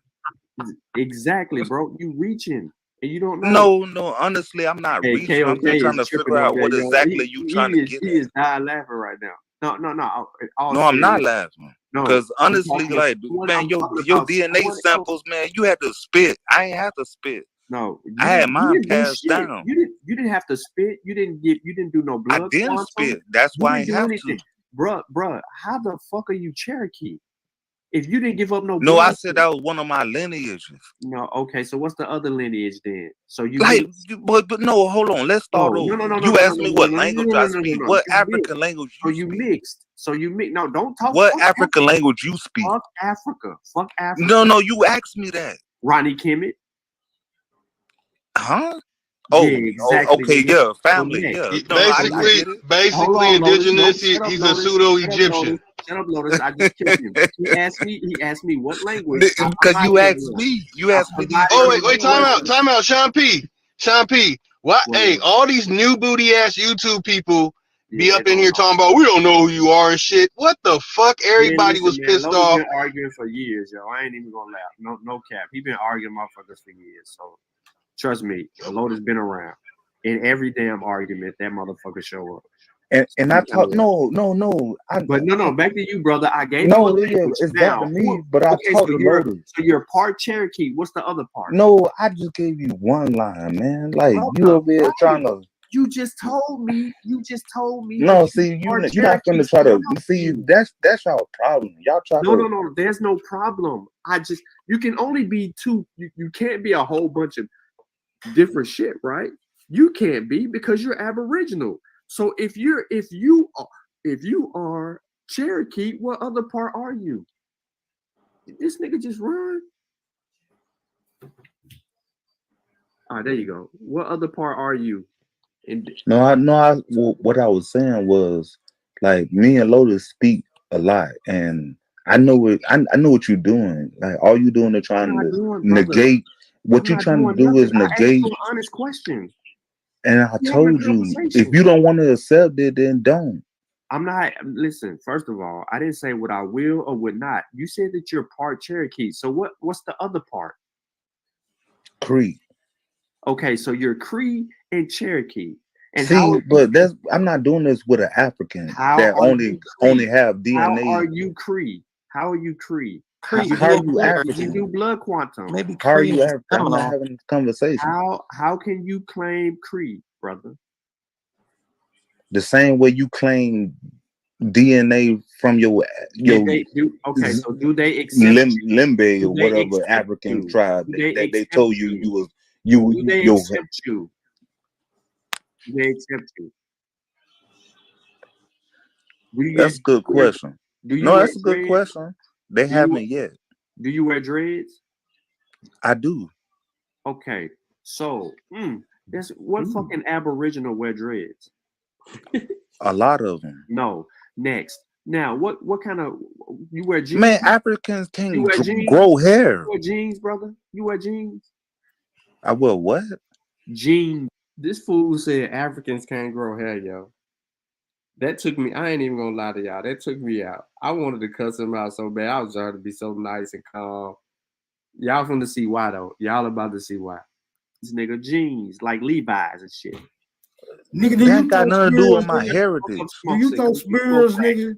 Exactly, bro. You reaching and you don't know. No. Honestly, I'm not Hey, reaching. I'm just trying to figure out what exactly you trying to get He is dying laughing right now. No. No, I'm not laughing. No, because honestly, like, man, your DNA samples, man, you had to spit. I ain't have to spit. No, I had mine passed down. You didn't have to spit. You didn't do no blood. I didn't spit. That's why I have to. Bruh, how the fuck are you Cherokee? If you didn't give up no blood. No, I said that was one of my lineages. No, okay, so what's the other lineage then? So you like, but no, hold on, let's start over. You asked me what language I speak. What African language you speak? So you mix. No, don't talk. What African language you speak? Fuck Africa. Fuck Africa. No, you asked me that. Ronnie Kemet. Huh? Oh, yeah, exactly. Okay, yeah, family, yeah. No, basically indigenous. He's a pseudo-Egyptian. Shut up, Lotus. I just killed him. He asked me what language. Because you asked me. You asked me. Oh wait, time out, Sean P. What? Hey, all these new booty ass YouTube people be up in here talking about we don't know who you are and shit. What the fuck? Everybody was pissed off. Been arguing for years, yo. I ain't even gonna laugh. No cap. He been arguing motherfuckers for years. So trust me, Lotus been around. In every damn argument, that motherfucker show up. And I talk no. But no, back to you, brother. I gave you a No, language. it's back Now, to me, but I okay, talk so to you're Lotus. part Cherokee. What's the other part? No, I just gave you one line, man. Like you Brother, over here trying to. You just told me. No, see, you're not gonna try to see. That's y'all problem. Y'all try to. No. There's no problem. You can only be two. You can't be a whole bunch of different shit, right? You can't be because you're Aboriginal. So if you are Cherokee, what other part are you? This nigga just run. All right, there you go. What other part are you? What I was saying was like me and Lotus speak a lot, and I know it. I know what you're doing. Like all you doing is trying to negate. What you're trying to do is negate. I asked you an honest question. And I told you, if you don't want to accept it, then don't. I'm not. Listen. First of all, I didn't say what I will or would not. You said that you're part Cherokee. So what's the other part? Cree. Okay, so you're Cree and Cherokee. And I'm not doing this with an African that only have DNA. How are you Cree? How are you Cree? How are you African? You do blood quantum. Maybe how are you African? I'm not having this conversation. How can you claim Cree, brother? The same way you claim DNA from your okay, so do they accept Limbe or whatever African tribe that they told you was you? Do they accept you? Do they accept you? That's a good question. That's a good question. They haven't yet. Do you wear dreads? I do. Okay, so what fucking Aboriginal wear dreads? A lot of them. No. Next. Now, what kind of you wear jeans? Man, Africans can't grow hair. You wear jeans, brother? You wear jeans? I wear what? Jeans. This fool said Africans can't grow hair, yo. That took me. I ain't even gonna lie to y'all. That took me out. I wanted to cuss him out so bad. I was trying to be so nice and calm. Y'all finna see why though. Y'all about to see why. This nigga jeans like Levi's and shit. Nigga, that ain't got nothing to do with my heritage. Do you throw spears, nigga?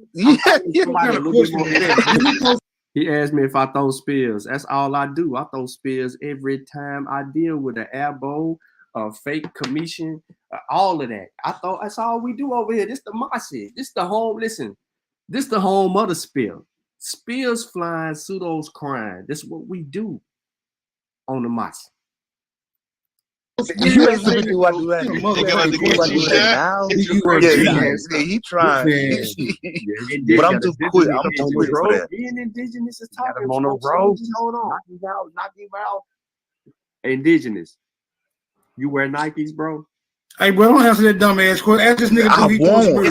He asked me if I throw spears. That's all I do. I throw spears every time I deal with an airbow, a fake commission, all of that. I thought that's all we do over here. This the Mossy. This the home. Listen, this the home of the spear. Spears flying, pseudos crying. This is what we do on the Mossy. You asked me do I do that now? He trying. But I'm too quick. I'm too quick for that. Being indigenous is talking. On the road. Hold on. Knock him out. Indigenous. You wear Nikes, bro? Hey, bro, don't answer that dumb ass question. Ask this nigga. I won't.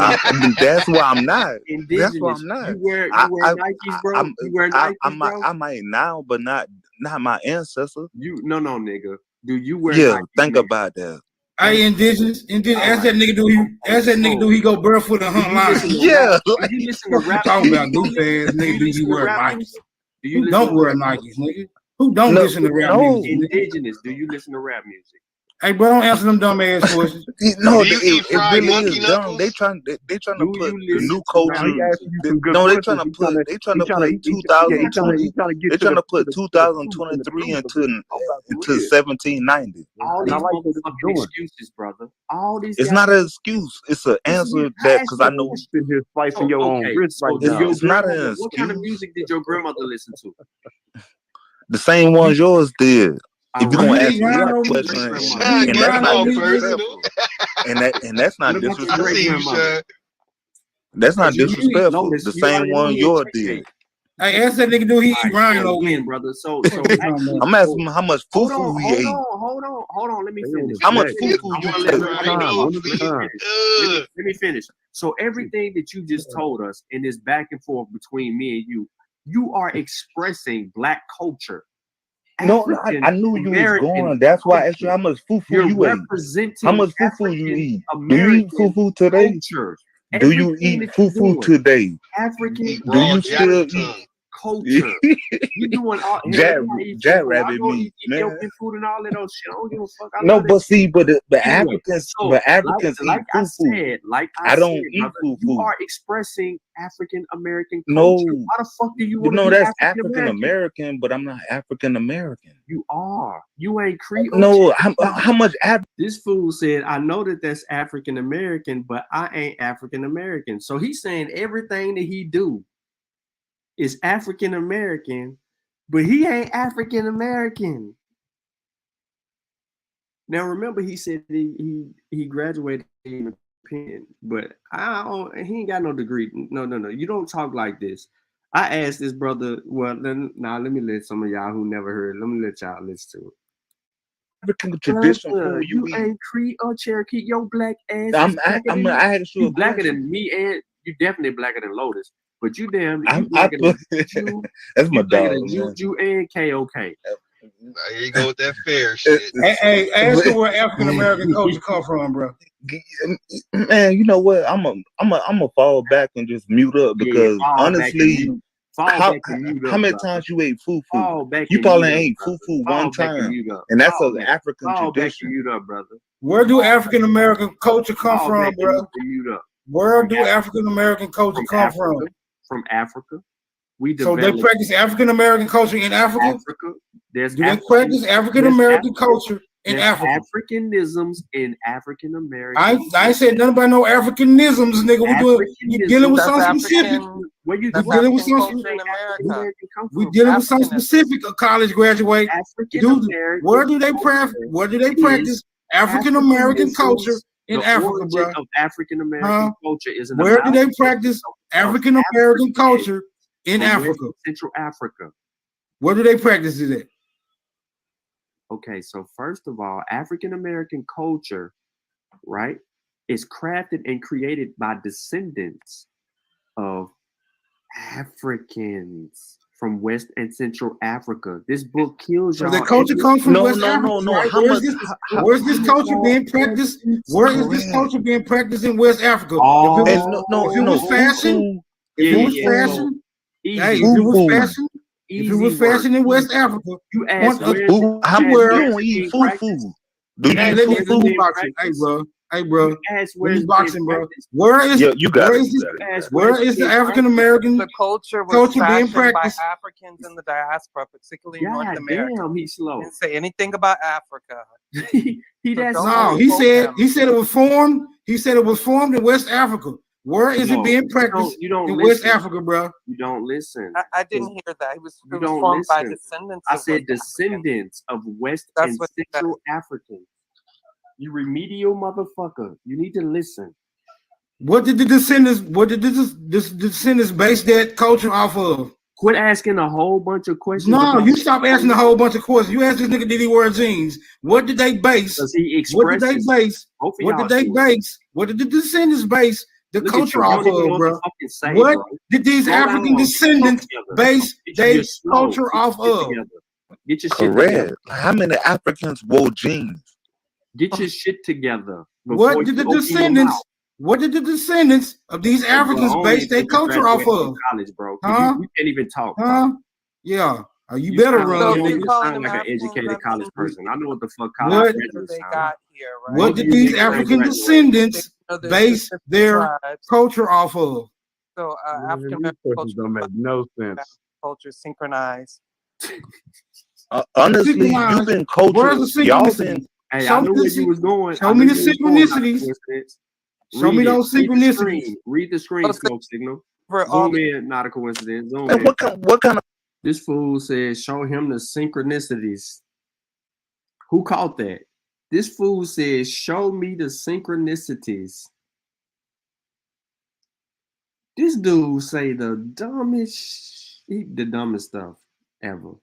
That's why I'm not. Indigenous. That's why I'm not. You wear Nikes, bro? You wear Nikes, bro? I might now, but not my ancestors. No, nigga. Do you wear? Yeah, Nikes, think nigga? About that. Hey, indigenous. Ask that nigga. Do he go barefoot and hunt lions? Yeah. Do you listen to rap? Talking about goof ass nigga. Do you wear Nikes? Who don't wear Nikes, nigga? Who don't listen to rap music? Indigenous. Do you listen to rap music? Hey, bro, don't answer them dumb ass questions. No, it really is dumb. They trying to put the new culture. No, they trying to put 2020. They trying to put 2023 into 1790. All these motherfucking excuses, brother. All these. It's not an excuse. It's an answer that because I know it's here slicing your own wrist right now. It's not an excuse. What kind of music did your grandmother listen to? The same ones yours did. If you're gonna ask me that question, and that's not disrespectful. That's not disrespectful. The same one yours did. Hey, ask that nigga, do he eat rhino win, brother? So I'm asking him how much fufu he ate. Hold on. Let me finish. How much fufu you ate? Let me finish. So everything that you just told us in this back and forth between me and you are expressing Black culture. No, I knew you was going. That's why I asked you how much fufu you ate. How much fufu you eat? Do you eat fufu today? Do you eat fufu today? African do you still eat culture. You doing all Jackrabbit meat, man. Ethiopian food and all that old shit. I don't give a fuck. I No, love that but shit. see, but Anyway, Africans, so, but Africans like eat I food. said, I don't eat brother, food. you are expressing African American No, culture. Why the fuck do you but want no, to be that's African African American? American, but I'm not African American. You are. You ain't Creole. No, how much? This fool said, I know that that's African American, but I ain't African American. So he's saying everything that he do is African American, but he ain't African American. Now remember, he said he graduated in pen, but he ain't got no degree. No. You don't talk like this. I asked this brother. Well, now let me let some of y'all who never heard. Let me let y'all listen to it. African traditional food You ain't Cree or Cherokee. Your black ass. I asked you a blacker question. than me, and you definitely blacker than Lotus. But you damn, you I'm- blacker I- than you. That's my You blacker dog, than man. Juju and KOK. Here you go with that fair shit. Hey, ask her where African American culture come from, bro. Man, you know what? I'm a fall back and just mute up because fall honestly, back and mute how up, many brother. times you ate Fall fufu? back You and probably mute up, ate brother. fufu Fall one back and time, mute up. and that's Fall an back. African Fall back and tradition. mute up, brother. Where do African American culture come Fall from, back bro? and mute up. Where do African American culture come from? From Africa. We So they developed practice African American culture in Africa? There's Do they practice African American culture in Africa? Africanisms in African American. I ain't said nothing about no Africanisms, nigga. You dealing with something specific. We dealing with something. We dealing with something specific. A college graduate. Where do they practice African American culture in Africa, bro? Of African American culture is where do they practice African American culture in Africa? Central Africa. Where do they practice it at? Okay, so first of all, African American culture, right, is crafted and created by descendants of Africans from West and Central Africa. This book kills So y'all. the culture comes from West Africa. No. Right? Where's this culture being practiced? Where is this culture being practiced in West Africa? If it was fashion, if it was fashion in West Africa, you ask you don't eat fufu. Hey, let me do boxing. Hey, bro. Let me boxing, bro. Where is the African American culture being being practiced by Africans in the diaspora, particularly in North God America? damn, he's slow. Didn't say anything about Africa. He said it was formed. He said it was formed in West Africa. Where is it being practiced in West Africa, bro? You don't listen. I didn't hear that. It was You don't formed by listen. descendants. I of said West descendants of West and Central Africans. You remedial motherfucker. You need to listen. What did the descendants base that culture off of? Quit asking a whole bunch of questions. No, you stop asking a whole bunch of questions. You asked this nigga, did he wear jeans? What did they base? What did they base? What did they base? What did the descendants base the culture off of, bro? What did these African descendants base their culture off of? Get your shit Correct. together. How many Africans wore jeans? Get your shit together. What did the descendants of these Africans base their culture off of? College, bro. Huh? You can't even talk. Huh? Yeah. You better run. You sound like an educated college person. I know what the fuck college graduates sound like. What did these African descendants base their culture off of? So African American culture don't make no sense. Culture synchronized. Honestly, you've been cultured. Y'all been. Hey, I knew where you was going. Show me the synchronicities. Show me those synchronicities. Read the screen, smoke signal. Zoom in, not a coincidence. Zoom in. In. What kind of? This fool says, show him the synchronicities. Who caught that? This fool says, show me the synchronicities. This dude say the dumbest stuff ever.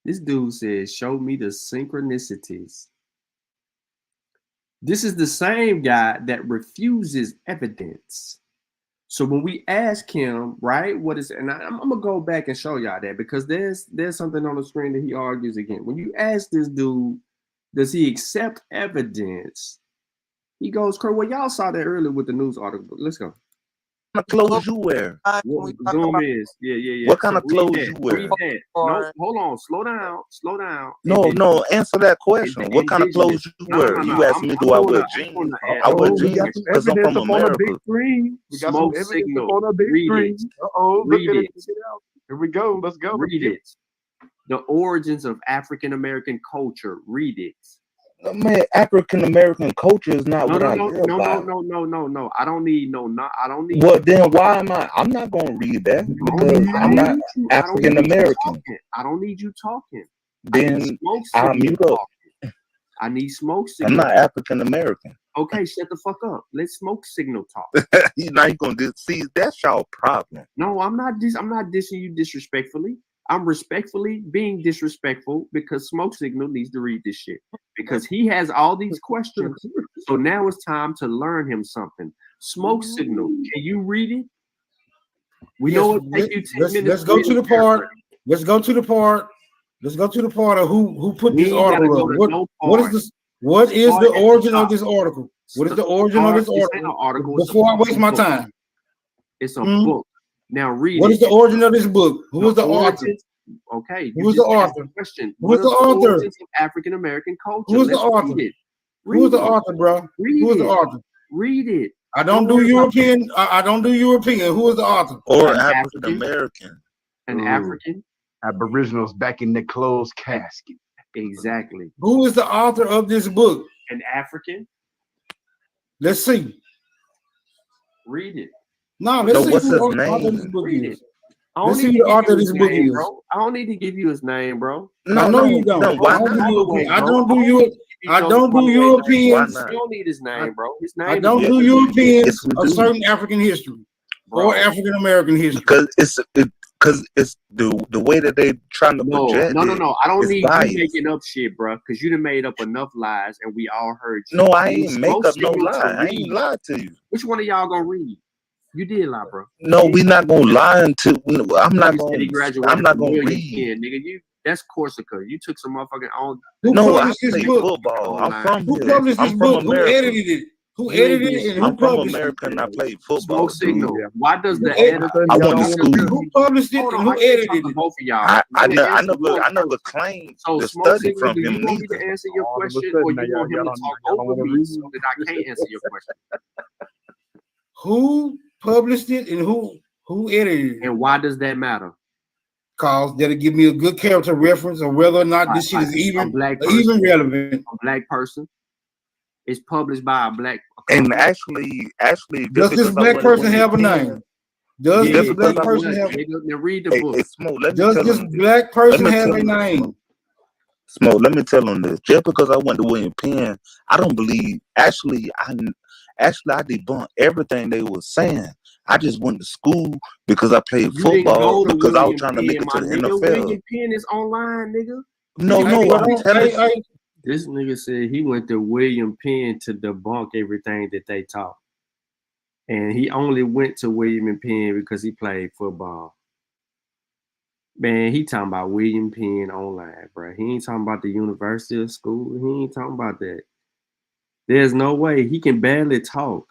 This dude says, show me the synchronicities. This is the same guy that refuses evidence. So when we ask him, right, what is, and I'm gonna go back and show y'all that because there's something on the screen that he argues against. When you ask this dude, does he accept evidence? He goes, well, y'all saw that earlier with the news article. Let's go. of clothes you wear? Zoom is. Yeah. What kind of clothes you wear? Read that. No, hold on. Slow down. No. Answer that question. What kind of clothes you wear? You ask me, do I wear jeans? I wear jeans because I'm from America. Smoke signal. Read it. Read it. Here we go. Let's go. Read it. The origins of African American culture. Read it. Man, African American culture is not what I live by. No. I don't need Well, then why am I? I'm not gonna read that because I'm not African American. I don't need you talking. Then I'll mute up. I need smoke signal. I'm not African American. Okay, shut the fuck up. Let's smoke signal talk. You're not gonna see that's y'all problem. No, I'm not dissing you disrespectfully. I'm respectfully being disrespectful because Smoke Signal needs to read this shit because he has all these questions. So now it's time to learn him something. Smoke Signal, can you read it? We know it take you 10 minutes. Let's go to the part. Let's go to the part. Let's go to the part of who put this article up. What is the origin of this article? What is the origin of this article? Before I waste my time. It's a book. Now read What is the origin of this book? Who is the author? Okay. Who is the author? Who is the author? African American culture. Who is the author? Who is the author, bro? Who is the author? Read it. I don't do European. I don't do European. Who is the author? Or African American. An African. Aboriginals back in the closed casket. Exactly. Who is the author of this book? An African. Let's see. Read it. No, let's see what's who his the author name? of this book is. Let's see who the author of this book is. I don't need to give you his name, bro. I know you don't. I don't do Europeans. You don't need his name, bro. His name. I don't do Europeans of certain African history or African American history. Because it's the way that they trying to project. No. I don't need you making up shit, bro. Because you done made up enough lies, and we all heard you. No, I ain't make up no lie. I ain't lied to you. Which one of y'all gonna read? You did lie, bro. No, we not gonna lie until I'm not gonna read. Nigga, that's Corsica. You took some motherfucking on. No, I play football. I'm from Who published this book? Who edited it? Who edited it? And I'm who from published America it? and I played football. Smoke Signal. Why does the editor? I went to school. Who published it and who edited it? Both of y'all. I never claimed to study from him. You want me to answer your question, or you want him to talk over me so that I can't answer your question? Who published it and who edited it? And why does that matter? Cause that'll give me a good character reference on whether or not this shit is even relevant. A black person. It's published by a black. And actually, does this black person have a name? Does this black person have? Now read the book. Does this black person have a name? Smoke. Let me tell them this. Just because I went to William Penn, I don't believe. Actually, I debunked everything they were saying. I just went to school because I played football because I was trying to make it to the NFL. William Penn is online, nigga. No, I'm telling you. This nigga said he went to William Penn to debunk everything that they taught. And he only went to William Penn because he played football. Man, he talking about William Penn online, bro. He ain't talking about the university or school. He ain't talking about that. There's no way. He can barely talk.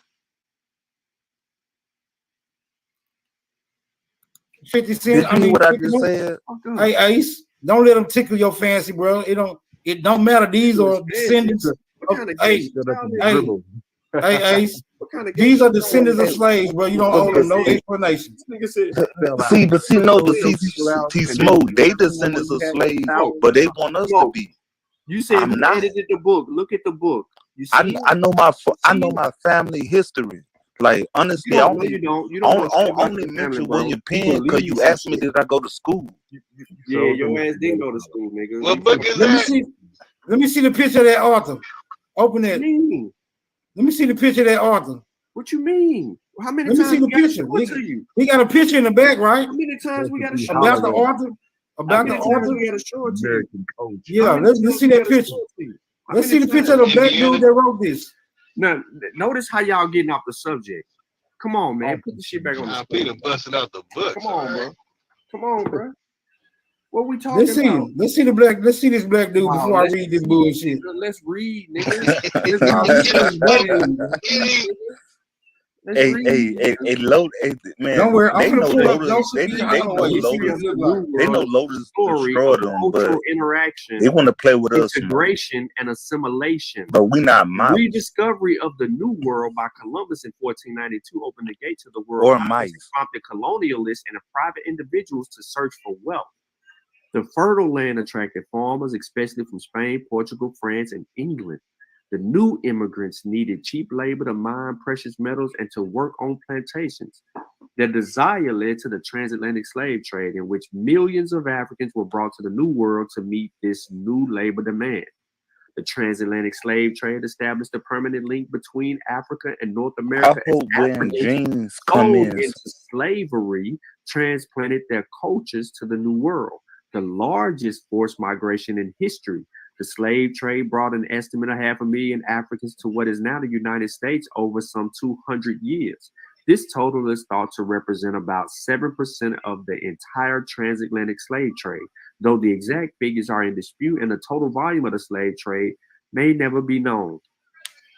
50 Cent. I mean, what I just said. Hey, Ace, don't let them tickle your fancy, bro. It don't matter. These are descendants of Ace. Hey, Ace. These are descendants of slaves, bro. You don't owe them no explanation. See, Smoke. They descendants of slaves, but they want us to be. You said you edited the book. Look at the book. You see I know my family history. Like honestly, I only mention William Penn because you asked me did I go to school. Yeah, your ass didn't go to school, nigga. What book is that? Let me see the picture of that author. Open that. Let me see the picture of that author. What you mean? How many times? Let me see the picture. He got a picture in the back, right? How many times we got to show about the author? About the author? We got to show it to you. Yeah, let's see that picture. Let's see the picture of the black dude that wrote this. Now, notice how y'all getting off the subject. Come on, man. Put the shit back on the screen. Peter busted out the book. Come on, bro. Come on, bro. What we talking about? Let's see this black dude before I read this bullshit. Let's read, nigga. Hey, load, man. Don't worry, I'm They gonna know pull up Lotus. Joseph. They know Lotus. They know Lotus Story destroyed of them, but cultural interaction, they want to play with us more. integration, and assimilation. But we not mice Rediscovery of the New World by Columbus in 1492 opened the gate to the world. or mice. Prompted colonialists and private individuals to search for wealth. The fertile land attracted farmers, especially from Spain, Portugal, France, and England. The new immigrants needed cheap labor to mine precious metals and to work on plantations. Their desire led to the transatlantic slave trade, in which millions of Africans were brought to the New World to meet this new labor demand. The transatlantic slave trade established a permanent link between Africa and North America. I hope when genes come in into slavery transplanted their cultures to the New World, the largest forced migration in history. The slave trade brought an estimate of 500,000 Africans to what is now the United States over some 200 years. This total is thought to represent about 7% of the entire transatlantic slave trade, though the exact figures are in dispute and the total volume of the slave trade may never be known.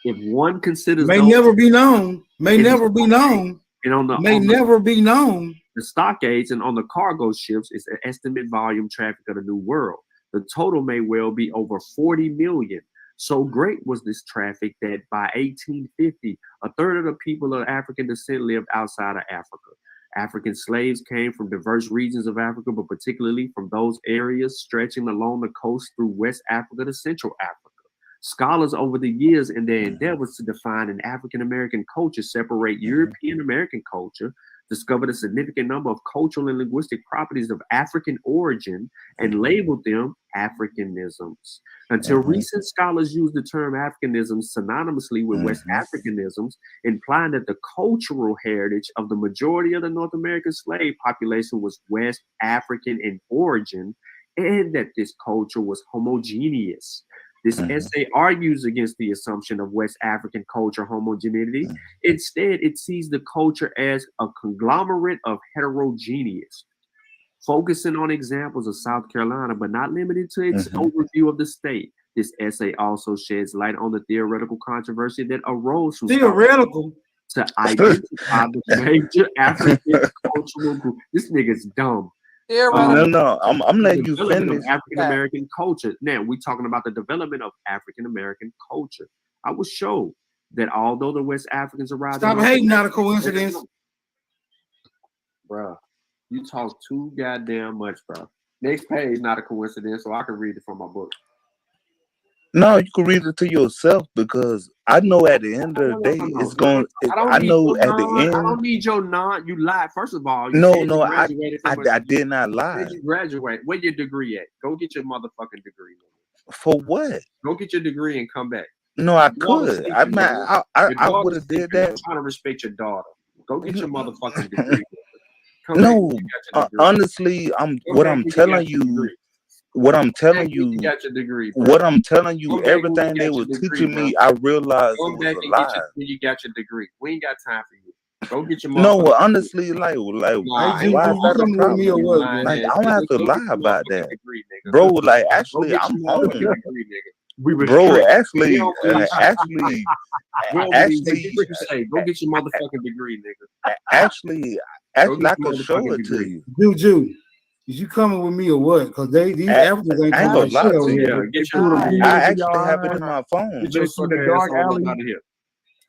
If one considers never be known, never be known, and on the never be known. The stockades and on the cargo ships is an estimate volume traffic of the New World. The total may well be over 40 million. So great was this traffic that by 1850, a third of the people of African descent lived outside of Africa. African slaves came from diverse regions of Africa, but particularly from those areas stretching along the coast through West Africa to Central Africa. Scholars over the years in their endeavors to define an African American culture, separate European American culture, discovered a significant number of cultural and linguistic properties of African origin and labeled them Africanisms. Until recent scholars use the term Africanisms synonymously with West Africanisms, implying that the cultural heritage of the majority of the North American slave population was West African in origin, and that this culture was homogeneous. This essay argues against the assumption of West African culture homogeneity. Instead, it sees the culture as a conglomerate of heterogeneous, focusing on examples of South Carolina, but not limited to its overview of the state. This essay also sheds light on the theoretical controversy that arose from theoretical to identify the major African cultural group. This nigga's dumb. No, I'm letting you finish. African American culture. Now we're talking about the development of African American culture. I will show that although the West Africans arrived, stop hating, not a coincidence, bro. You talk too goddamn much, bro. Next page, not a coincidence, so I can read it from my book. No, you can read it to yourself because I know at the end of the day it's going. I know at the end. I don't need your nod. You lied. First of all, I did not lie. You graduate. Where your degree at? Go get your motherfucking degree. For what? Go get your degree and come back. No, I could. I would have did that. I'm trying to respect your daughter. Go get your motherfucking degree. No, honestly, what I'm telling you. What I'm telling you, you got your degree, what I'm telling you, everything they were teaching me, I realized it was a lie. You got your degree. We ain't got time for you. Go get your no, well, honestly, why is that a problem? Like, I don't have to lie about that, bro. Like, actually, I'm home. Bro, actually, go get your motherfucking degree, nigga. Actually, I could show it to you. Juju. Is you coming with me or what? Because these Africans ain't gonna lie to you. I actually have it in my phone. The dark alley.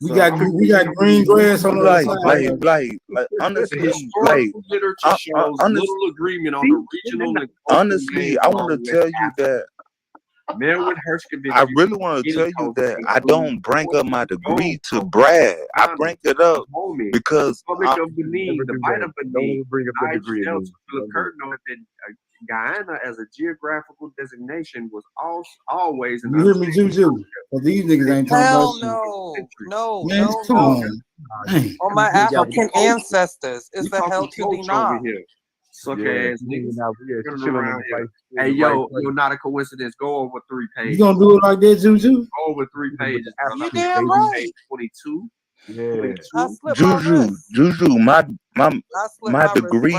We got green grass on the side. Like honestly, like literature shows little agreement on the regional. Honestly, I want to tell you that. I really want to tell you that I don't bring up my degree to brag. I bring it up because the bite of Benin, bring up the degree. Guyana as a geographical designation was always. You hear me, Juju? But these niggas ain't talking about no. Man, come on. On my African ancestors, is the hell to deny? Suck ass niggas. Hey, yo, not a coincidence. Go over 3 pages. You gonna do it like that, Juju? Go over 3 pages. You damn right. 22. Yeah. Juju, my degree.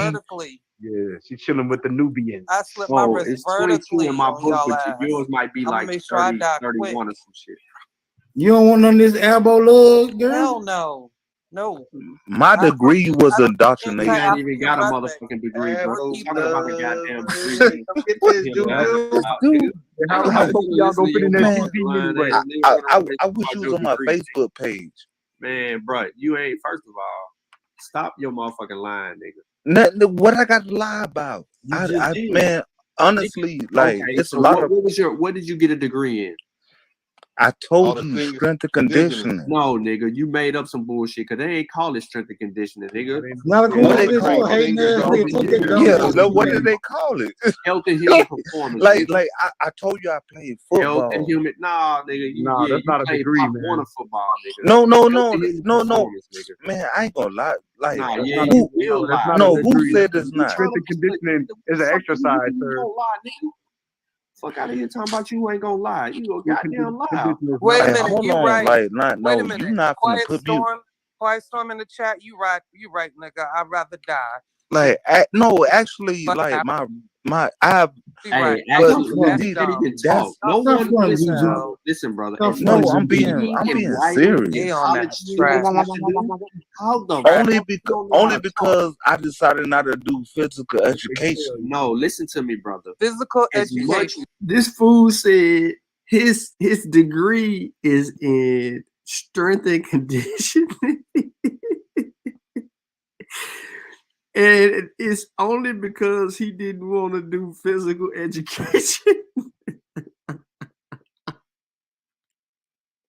Yeah, she's chilling with the Nubians. I slipped my wrist it's vertically 22 in my book, but yours might be like 30, 31 or some shit. You don't want none of this elbow love, girl? Hell no. No. My degree was You indoctrination. ain't even got a motherfucking degree, bro. Talking about the goddamn degree. How both of y'all gonna fit in that Man, GP anyway? I wish you was on my Facebook page. Man, bro, you ain't. First of all, stop your motherfucking lying, nigga. What I got to lie about? Man, honestly, like Okay, it's so a lot what, of. what did you get a degree in? I told you strength and conditioning. No, nigga, you made up some bullshit because they ain't call it strength and conditioning, nigga. Not What they call what did they call it? Health and human performance. like I told you I played football. Health and human, nah, nigga. That's not a degree, man. Warner football, nigga. No, Nigga. man. I ain't gonna lie. Like, Nah, yeah, who, you will lie. who said it's not? Strength and conditioning is an exercise, sir. Fuck out of here talking about you ain't gonna lie. You go goddamn lie. Wait a minute, hold you on, right. like, Wait a minute. you not gonna Quiet put storm. Quiet storm in the chat. You right, nigga. I'd rather die. Like, no, actually, like I have. Hey, actually, that's no one listen, brother. No, I'm being serious. Only because I decided not to do physical education. No, listen to me, brother. Physical education. This fool said his degree is in strength and conditioning. And it's only because he didn't want to do physical education.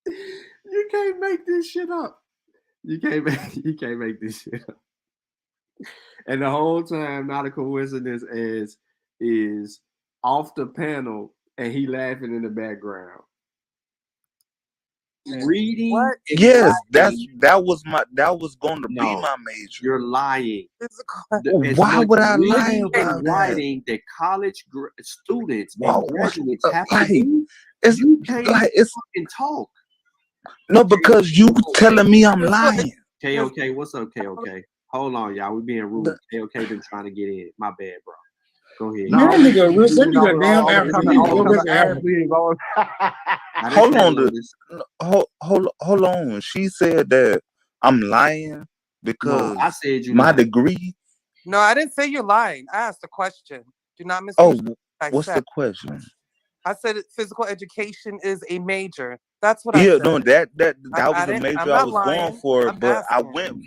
You can't make this shit up. You can't make this shit up. And the whole time, not a coincidence, is off the panel and he laughing in the background. Reading. What? Yes, that was going to be my major. You're lying. Why would I lie about writing that college students and graduates have to like, do? It's You can't like it's fucking talk. No, because you telling me I'm lying. Okay, what's up, okay? Hold on, y'all. We being rude. Okay, been trying to get in. My bad, bro. Go ahead. That nigga damn Hold on. She said that I'm lying because I said you my lying. degree. No, I didn't say you're lying. I asked a question. Do not miss. Oh, what's the question? I said physical education is a major. That's what I said. No, that was a major I was going for, but I went,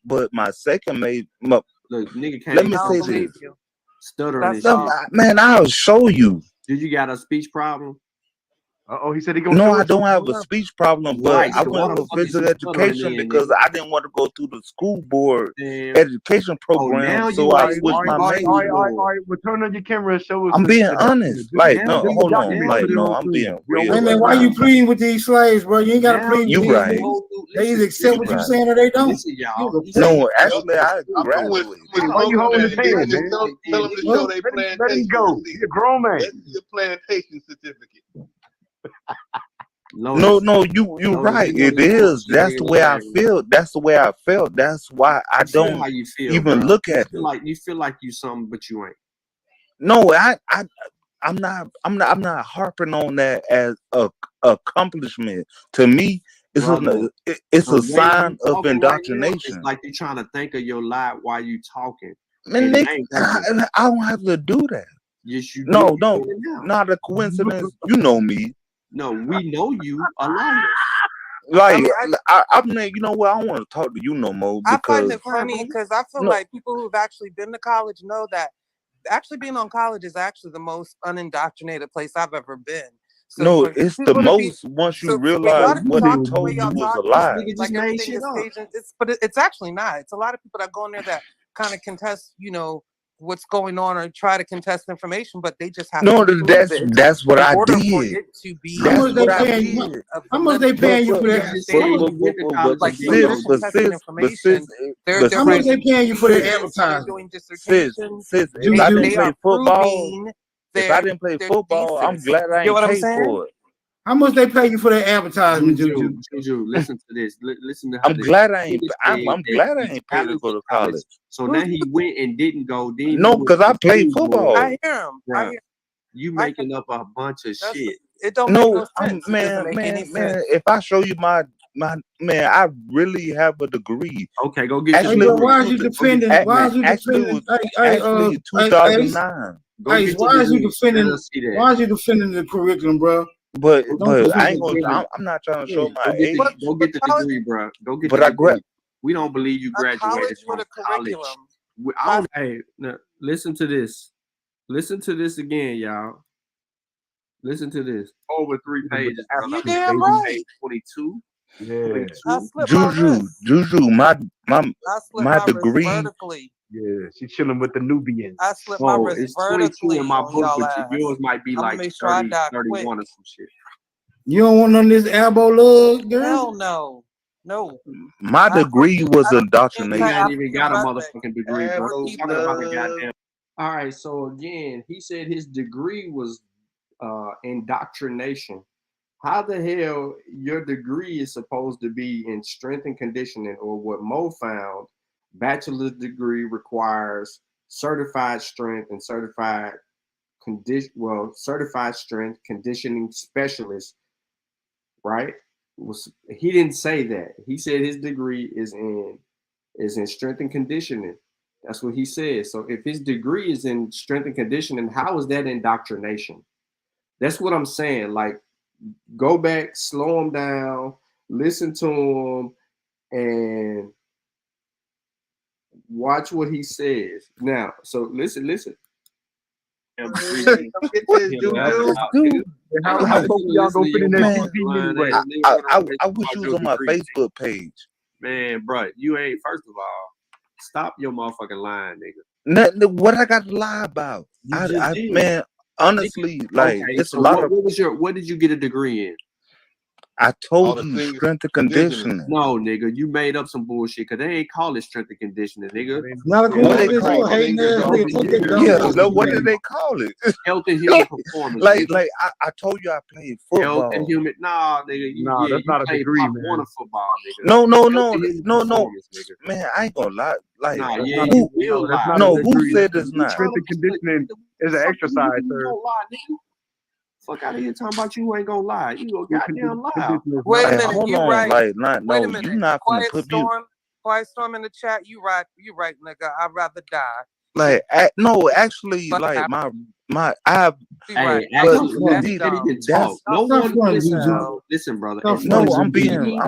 but my second major. Look, nigga can't. Let me say this. Stuttering. Man, I'll show you. Did you got a speech problem? He said he gonna. No, I don't have a speech problem, but Right, I so went for physical education because I didn't want to go through the school board education program, so I switched my major. All right. Well, turn on your camera and show us. I'm being honest. Like, no, hold on. Like, no, I'm being real. Hey man, why you pleading with these slaves, bro? You ain't gotta plead. You right. They either accept what you're saying or they don't. No, actually, I graduated. Why you holding his hand, man? Tell them to show their plantation. Let him go. He's a grown man. That's your plantation certificate. No, you right. It is. That's the way I feel. That's the way I felt. That's why I don't how you feel, even bro. look at it. You feel like you something, but you ain't. No, I'm not harping on that as a accomplishment. To me, it's a sign of indoctrination. It's like you're trying to think of your lie while you talking. Man, I don't have to do that. Yes, you do. No, not a coincidence. You know me. No, we know you a liar. Like, I mean, you know what? I don't want to talk to you no more. I find it funny because I feel like people who've actually been to college know that actually being on college is actually the most unindoctrinated place I've ever been. So no, it's the most once you realize what they told you was a lie. Like everything is patient. But it's actually not. It's a lot of people that go in there that kind of contest, what's going on or try to contest information, but they just have to that's what I did. For it to be How much they paying you for that? How much they paying you for that advertising? Sis, if I didn't play football, I'm glad I ain't paid for it. How much they pay you for that advertisement, Juju? Juju, listen to this. Listen to how I'm glad I ain't paid to go to college. So now he went and didn't go. No, because I played football. I hear him. Right. You making up a bunch of shit. It don't make no sense. Man. If I show you my man, I really have a degree. Okay, go get Actually, your degree. Why is you defending? Why is you defending? Actually, 2009. Why is you defending? Why is you defending the curriculum, bro? But I ain't gonna. I'm not trying to show my age. Go get the degree, bro. Go get the degree. We don't believe you graduated from college. Hey, now, listen to this. Listen to this again, y'all. Listen to this. Over 3 pages. You damn right. Page 22. Yeah. Juju, my degree. Vertically. Yeah, she's chilling with the Nubians. I slipped my wrist it's vertically 22 in my on book, y'all but ass. yours might be I'ma like make sure I 30, die 31 quick. or some shit. You don't want none of this elbow love, girl? Hell no. No. My degree was indoctrination. You ain't even got a motherfucking degree, bro. Talking about the goddamn. All right, so again, he said his degree was indoctrination. How the hell your degree is supposed to be in strength and conditioning, or what Mo found? Bachelor's degree requires certified strength and certified strength conditioning specialist, right? He didn't say that. He said his degree is in strength and conditioning. That's what he said. So if his degree is in strength and conditioning, how is that indoctrination? That's what I'm saying. Like, go back, slow him down, listen to him, and watch what he says. Now, so listen. How y'all gonna fit in that anyway? I wish you was on my Facebook page. Man, bro, you ain't. First of all, stop your motherfucking lying, nigga. What I got to lie about? Man, honestly, like okay, it's so a lot what did you get a degree in? I told you strength and conditioning. No, nigga, you made up some bullshit because they ain't call it strength and conditioning, nigga. Not a what they call it? No, what did they call it? Health and human performance. Like I told you I played football. Health and human, nah, nigga. That's not a degree, man. Football, nigga. No, man, I ain't gonna lie. Like, nah, who said this not? Strength and conditioning is an exercise, sir. Fuck out of here talking about you ain't gonna lie. You gonna goddamn lie. Wait a minute, hold you on, right. like, Wait a no, minute. you not gonna Quiet put storm. Quiet storm in the chat. You right, nigga. I'd rather die. Like, no, actually, like my I have. Hey, that's no one listen, brother. No, I'm being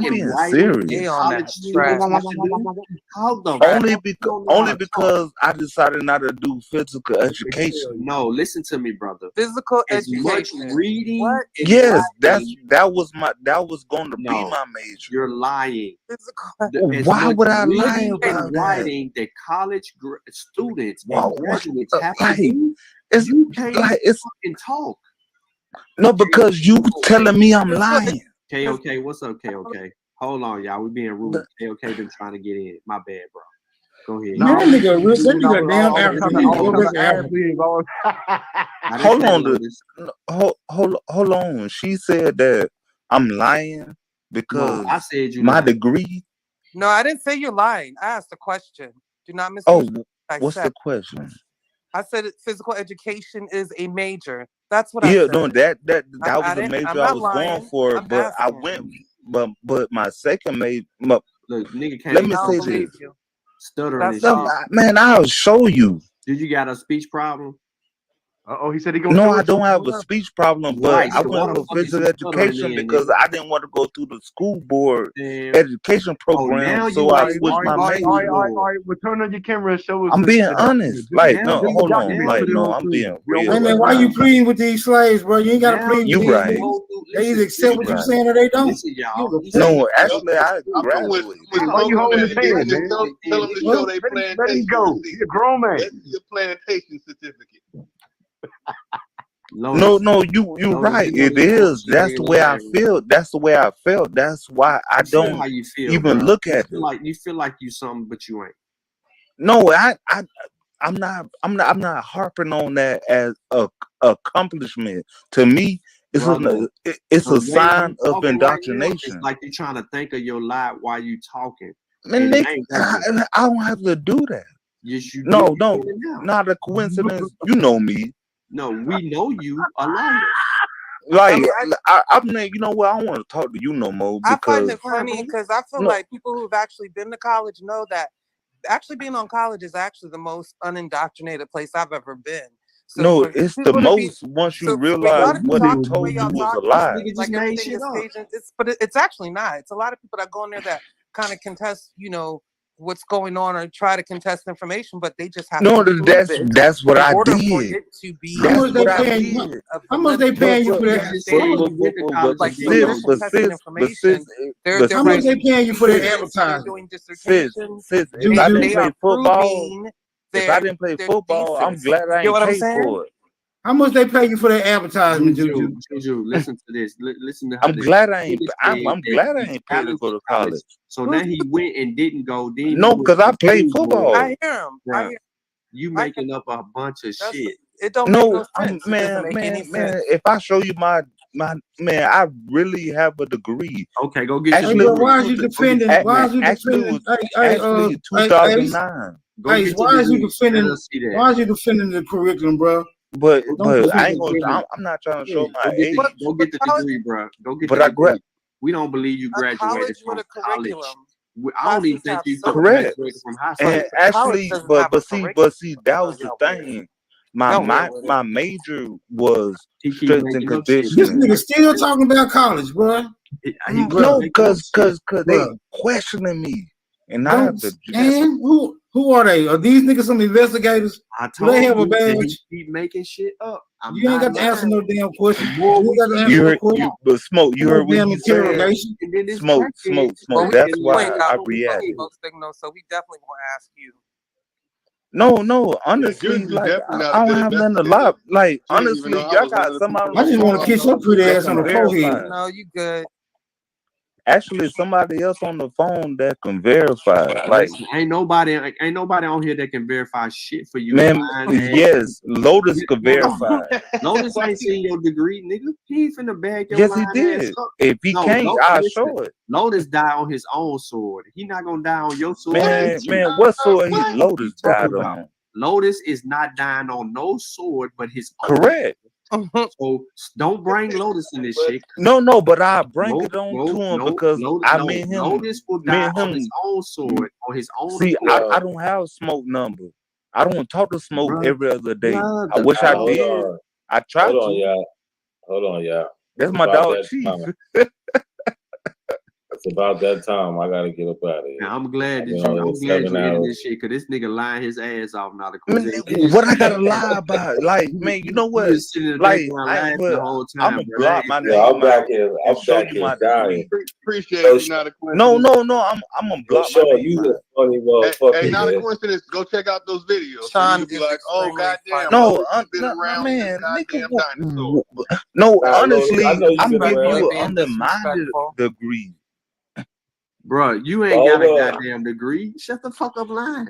serious. Only because I decided not to do physical education. No, listen to me, brother. Physical education. Reading. Yes, that was going to be my major. You're lying. Why would I lie about writing that college students and graduates have to do? It's like it's fucking talk. No, because you telling me I'm lying. Okay, what's up, okay? Hold on, y'all. We being rude. Okay, been trying to get in. My bad, bro. Go ahead. No, that nigga damn Hold on. She said that I'm lying because I said my degree. No, I didn't say you're lying. I asked a question. Do not miss. What's the question? I said physical education is a major. That's what I said. No, that was the major I was going for, but I went, but my second major. Look, nigga can't. Let me say this. Stuttering. Man, I'll show you. Did you got a speech problem? He said he gonna. No, I don't have a speech problem, but I went for physical education because I didn't want to go through the school board education program, so I switched my major. All right, well, turn on your camera and show us. I'm being honest. Like, no, hold on. Like, no, I'm being real. And then why you pleading with these slaves, bro? You ain't got to plead. You right. They either accept what you're saying or they don't. No, actually, I graduated. Why you holding his hand, man? Tell them to show their plantation. Let him go. He's a grown man. That's your plantation certificate. No, you're right. It is. That's the way I feel. That's the way I felt. That's why I don't how you feel, even look at it. You feel like you something, but you ain't. No, I'm not harping on that as a accomplishment. To me, it's a sign of indoctrination. It's like you're trying to think of your lie while you talking. Man, I don't have to do that. Yes, you do. No, not a coincidence. You know me. No, we know you a liar. Like I mean, you know what? I don't want to talk to you no more I find because it funny because I feel no, like people who've actually been to college know that actually being on college is actually the most unindoctrinated place I've ever been. So no, for it's the people to be most once you so for y'all realize to be what they talking the way told you y'all was a talking, lie. like everything is Cajun, it's actually not. It's a lot of people that go in there that kind of contest, what's going on or try to contest information, but they just have No, to prove it that's what in I order for did. it to be How That's much they what I paying? did. How much they paying you for that? Like so they're contesting information. They're How much they writing paying you for that thesis, they're advertisement? doing dissertations, Sis, if and I didn't they play are football, proving if I didn't play their football, I'm thesis. glad I You get ain't what I'm paid saying? for it. How much they pay you for that advertisement, Juju? Juju, listen to this. Listen to how I'm this. glad I ain't. Nigga I'm said that glad I he's ain't paid to talented go to college. college. So now he went and didn't go. Then he No, went because I to played school, football. I hear him. I Bruh, hear. you making up a bunch of shit. It don't make no I'm sense. It doesn't make any sense. If I show you my man, I really have a degree. Okay, go get Actually, your degree. Why is you defending? Why is you actually, defending? actually 2009. Go Hey, get why your is you degree. defending? Let us see that. Why is you defending the curriculum, bro? But Don't defend I ain't the gonna. I'm not trying to show my Go get age. go get the degree, bro. Go get But the I degree. We don't believe you A graduated college from with a college. curriculum. I don't even think you correct. graduated from high And school. actually, doesn't but have a see, curriculum. that was the thing. My major was He keep strength and making up shit. This conditioning. nigga still talking about college, bro. No, because they Bruh. questioning me, and I have Don't to. and who are they? Are these niggas some investigators? I Do they have a told you that badge? he keep making shit up. I'm You ain't not got to answer no lying. damn question. The more You we ain't got to see answer You no heard, question. but smoke. You No heard what damn he said. interrogation. and then this Smoke. Well, That's you why ain't got I no reacted. smoke signal, so we definitely gonna ask you. No. Honestly, Juju's like definitely not a I don't good have nothing to investigator. lie. Like She didn't even honestly, know I y'all was one got of the somebody people on I the just want phone to kiss your pretty that ass on can the forehead. verify. No, you good. Actually, somebody else on the phone that can verify. Like, Listen, ain't nobody on here that can verify shit for you. man, Lying ass. yes, Lotus could verify. Lotus ain't seen your degree, nigga. He ain't finna bag your Yes, he lying ass did. up. If he can't, I'll show it. Lotus died on his own sword. He not gonna die on your sword. Man, what sword he Lotus died on? Lotus is not dying on no sword but his own. Correct. So don't bring Lotus in this shit. No, but I bring it on to him because me and him. Lotus will die on his own sword, on his own. See, I don't have smoke number. I don't talk to smoke every other day. I wish I did. I tried to. Hold on, y'all. That's my dog, Chief. It's about that time. I gotta get up out of here. Now, I'm glad you in this shit because this nigga lying his ass off now. What I gotta lie about? Like, man, you know what? Like, I'm gonna block my name. I'm back here. I'm show back you my here dying. degree. Appreciate you, not a coincidence. No. I'm gonna block my name. You a funny motherfucker. Hey, not a man. coincidence. Go check out those videos. Sean So you can be like, oh goddamn, No, been around man, goddamn dinosaur. no. Nah, Honestly, I know you I'm been giving around. you an undermined degree. Bro, you ain't got a goddamn degree. Shut the fuck up lying.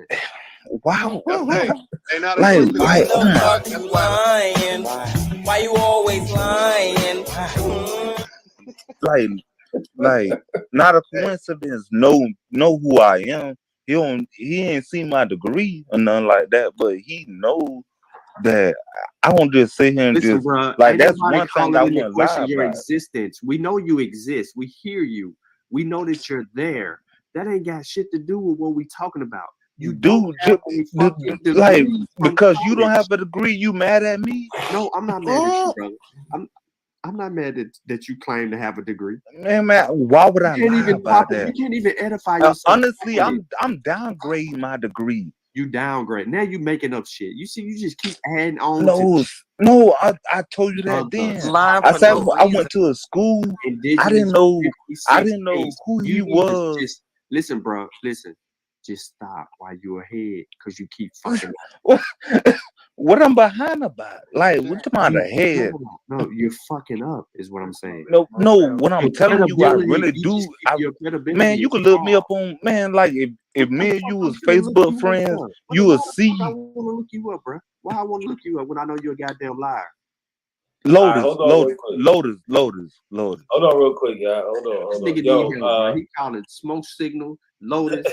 Wow. Hey, not a Like, coincidence. why? Oh my. Fuck you lying? Why you always lying? Like, not a coincidence. Know who I am. He ain't seen my degree or nothing like that, but he know that I won't just sit here and Listen, just bro, like ain't that's nobody one thing calling I into wouldn't question lie your about. existence. We know you exist. We hear you. We know that you're there. That ain't got shit to do with what we talking about. You do like because you don't have a degree. You mad at me? No, I'm not mad at you, brother. I'm not mad that you claim to have a degree. Man, why would I lie about that? You can't even edify yourself. Honestly, I'm downgrading my degree. You downgrade. Now you making up shit. You see, you just keep adding on. No, I told you that then. I said I went to a school. I didn't know who he was. Just listen, bro. Listen. Just stop while you're ahead because you keep fucking up. What I'm behind about? Like, what about ahead? No, you're fucking up, is what I'm saying. No, what I'm telling you, I really do. Man, you can look me up on, man, like if me and you was Facebook friends, you will see. I want to look you up, bro. Why I want to look you up when I know you're a goddamn liar? Lotus. Hold on real quick, y'all. Hold on. Yo, he called it smoke signal, Lotus.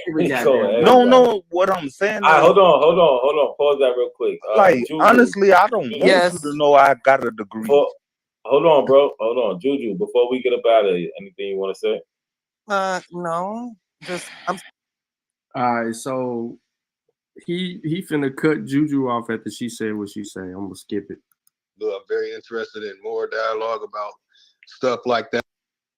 No, what I'm saying. Hold on. Pause that real quick. Like, Juju, honestly, I don't want you to know I got a degree. Hold on, bro. Hold on, Juju. Before we get up out of here, anything you want to say? No. Just I'm. All right, so he finna cut Juju off after she said what she said. I'm gonna skip it. Look, I'm very interested in more dialogue about stuff like that.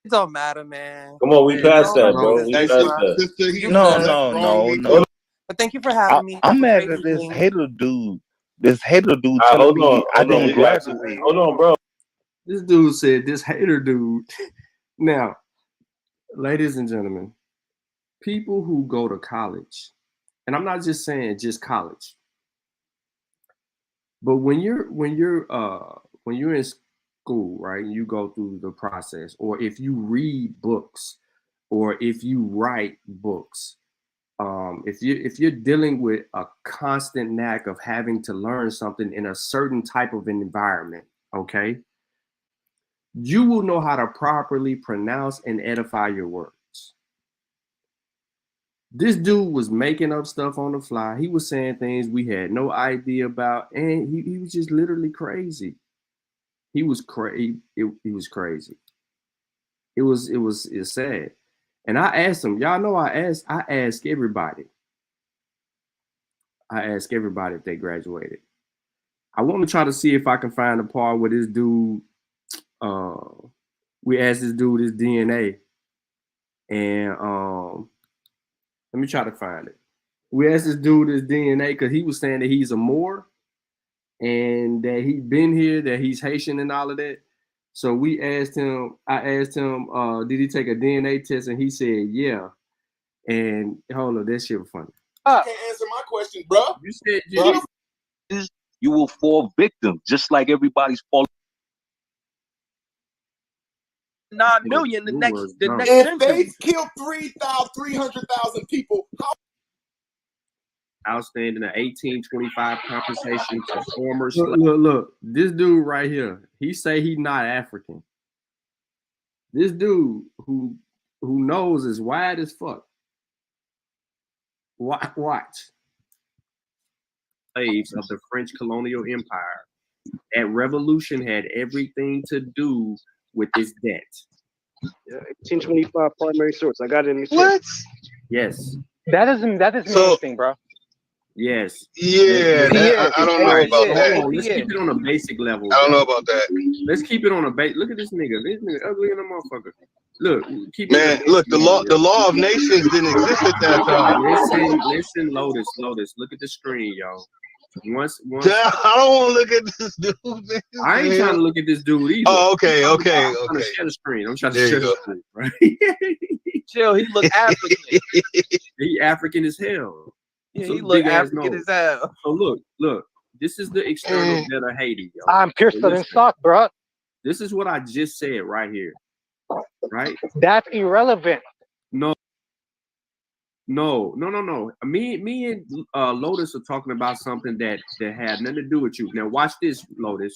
It don't matter, man. Come on, we passed that, bro. We passed that. No. But thank you for having me. I'm Have a mad great at this evening. hater dude. This hater dude Hold telling me on, I hold on, didn't we got- graduate. Hold on, bro. This dude said this hater dude. Now, ladies and gentlemen, people who go to college, and I'm not just saying just college, but when you're in school, right, you go through the process, or if you read books, or if you write books, if you're dealing with a constant knack of having to learn something in a certain type of an environment, okay, you will know how to properly pronounce and edify your words. This dude was making up stuff on the fly. He was saying things we had no idea about, and he was just literally crazy. He was crazy. He was crazy. It's sad. And I asked him, y'all know I ask everybody. I ask everybody if they graduated. I want to try to see if I can find a part where this dude, we asked this dude his DNA, and let me try to find it. We asked this dude his DNA because he was saying that he's a Moor and that he's been here, that he's Haitian and all of that. So we asked him, I asked him, did he take a DNA test? And he said, yeah. And hold on, that shit was funny. You can't answer my question, bro. You said you will fall victim, just like everybody's falling. 9 million the next If century. they killed 300,000 people, how outstanding an 1825 compensation to former slaves. Look, this dude right here, he say he not African. This dude who knows is wide as fuck. Watch. Slaves of the French colonial empire. That revolution had everything to do with this debt. Yeah, 1825 primary source. I got it in the What? Yes. That doesn't mean anything, bro. Yes. Yeah, I don't know about that. Let's keep it on a basic level. I don't know about that. Let's keep it on a base. Look at this nigga. This nigga ugly in a motherfucker. Look, keep man. Look, the law of nations didn't exist at that time. Listen, Lotus. Look at the screen, y'all. Once. I don't want to look at this dude. Man. I ain't trying to look at this dude either. Oh, okay. I'm trying to share the screen. I'm trying to share the screen, right? Chill. He look African. He African as hell. Yeah, he look African as hell. So look. This is the external debt of Haiti, yo. I'm pierced in stock, bro. This is what I just said right here. Right? That's irrelevant. No. Me and Lotus are talking about something that had nothing to do with you. Now watch this, Lotus.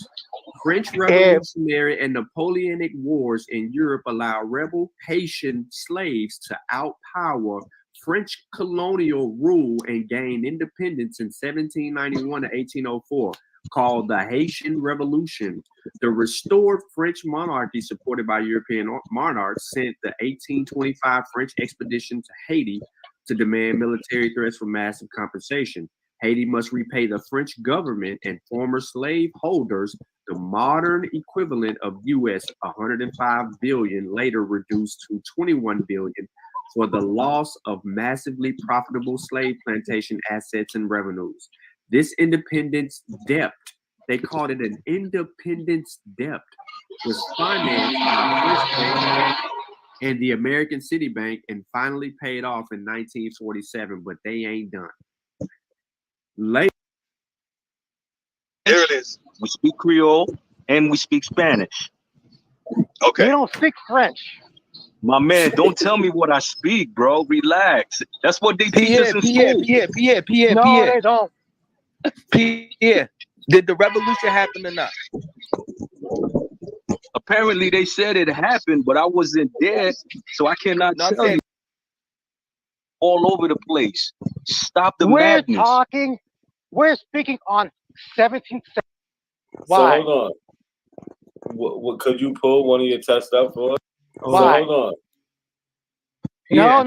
French Revolutionary and Napoleonic Wars in Europe allow rebel Haitian slaves to outpower French colonial rule and gain independence in 1791 to 1804, called the Haitian Revolution. The restored French monarchy, supported by European monarchs, sent the 1825 French expedition to Haiti to demand military threats for massive compensation. Haiti must repay the French government and former slave holders the modern equivalent of US 105 billion, later reduced to 21 billion, for the loss of massively profitable slave plantation assets and revenues. This independence debt, they called it an independence debt, was financed by the French Bank and the American City Bank and finally paid off in 1947, but they ain't done. Later, there it is. We speak Creole and we speak Spanish. Okay. We don't speak French. My man, don't tell me what I speak, bro. Relax. That's what they teach us in school. Pierre. No, they don't. Pierre, did the revolution happen or not? Apparently, they said it happened, but I wasn't there, so I cannot tell you. All over the place. Stop the madness. We're speaking on 17th century. Why? So hold on. What could you pull one of your tests up for us? So Why? hold on. No,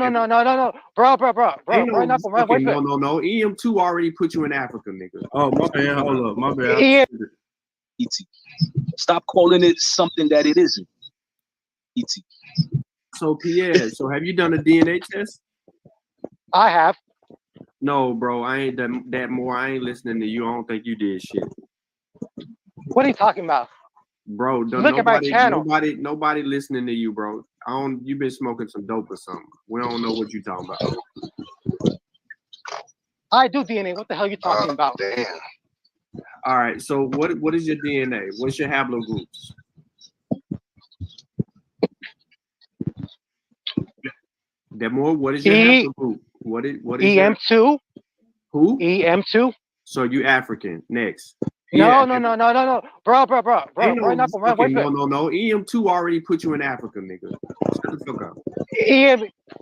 bro. Ain't Right now, no fucking no. EM2 already put you in Africa, nigga. Oh, my bad. Hold up. My bad. Yeah. E.T. Stop calling it something that it isn't. E.T. So Pierre, so have you done a DNA test? I have. No, bro, I ain't done that more. I ain't listening to you. I don't think you did shit. What are you talking about? Bro, Look at my channel. Nobody listening to you, bro. You've been smoking some dope or something. We don't know what you talking about. I do DNA. What the hell are you talking about? Damn. All right, so what is your DNA? What's your haplogroups? Demore, what is your haplogroup? What is EM2? Who? EM2? So you African. Next. No. Bro. Ain't Right now, no. EM2 already put you in Africa, nigga. Shut the fuck up.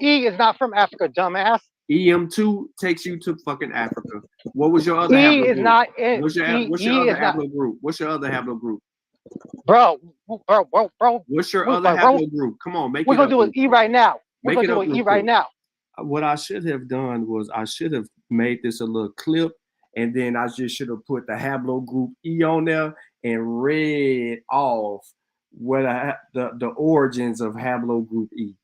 E is not from Africa, dumbass. EM2 takes you to fucking Africa. What was your other E haplogroup? is not in. What's your other haplogroup? What's your other haplogroup? Bro. What's your other haplogroup? Come on, make it up. We're gonna do an E right now. We're gonna do an E right now. What I should have done was I should have made this a little clip, and then I just should have put the haplogroup E on there and read off what the origins of haplogroup E.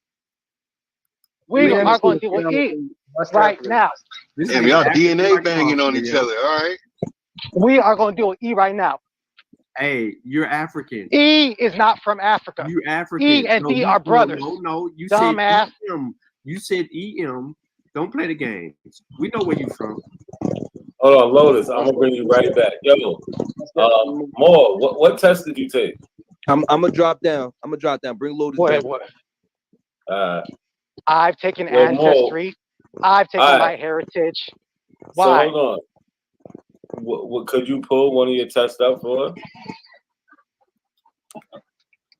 We are going to do an E right now. Damn, y'all DNA banging on each other. All right. We are going to do an E right now. Hey, you're African. E is not from Africa. You African. E and D are brothers. No. You dumbass. said EM. You said EM. Don't play the games. We know where you from. Hold on, Lotus. I'm gonna bring you right back. Yo, More. What test did you take? I'm gonna drop down. Bring Lotus back. What? I've taken Ancestry. I've taken my heritage. Why? So hold on. What could you pull one of your tests up for?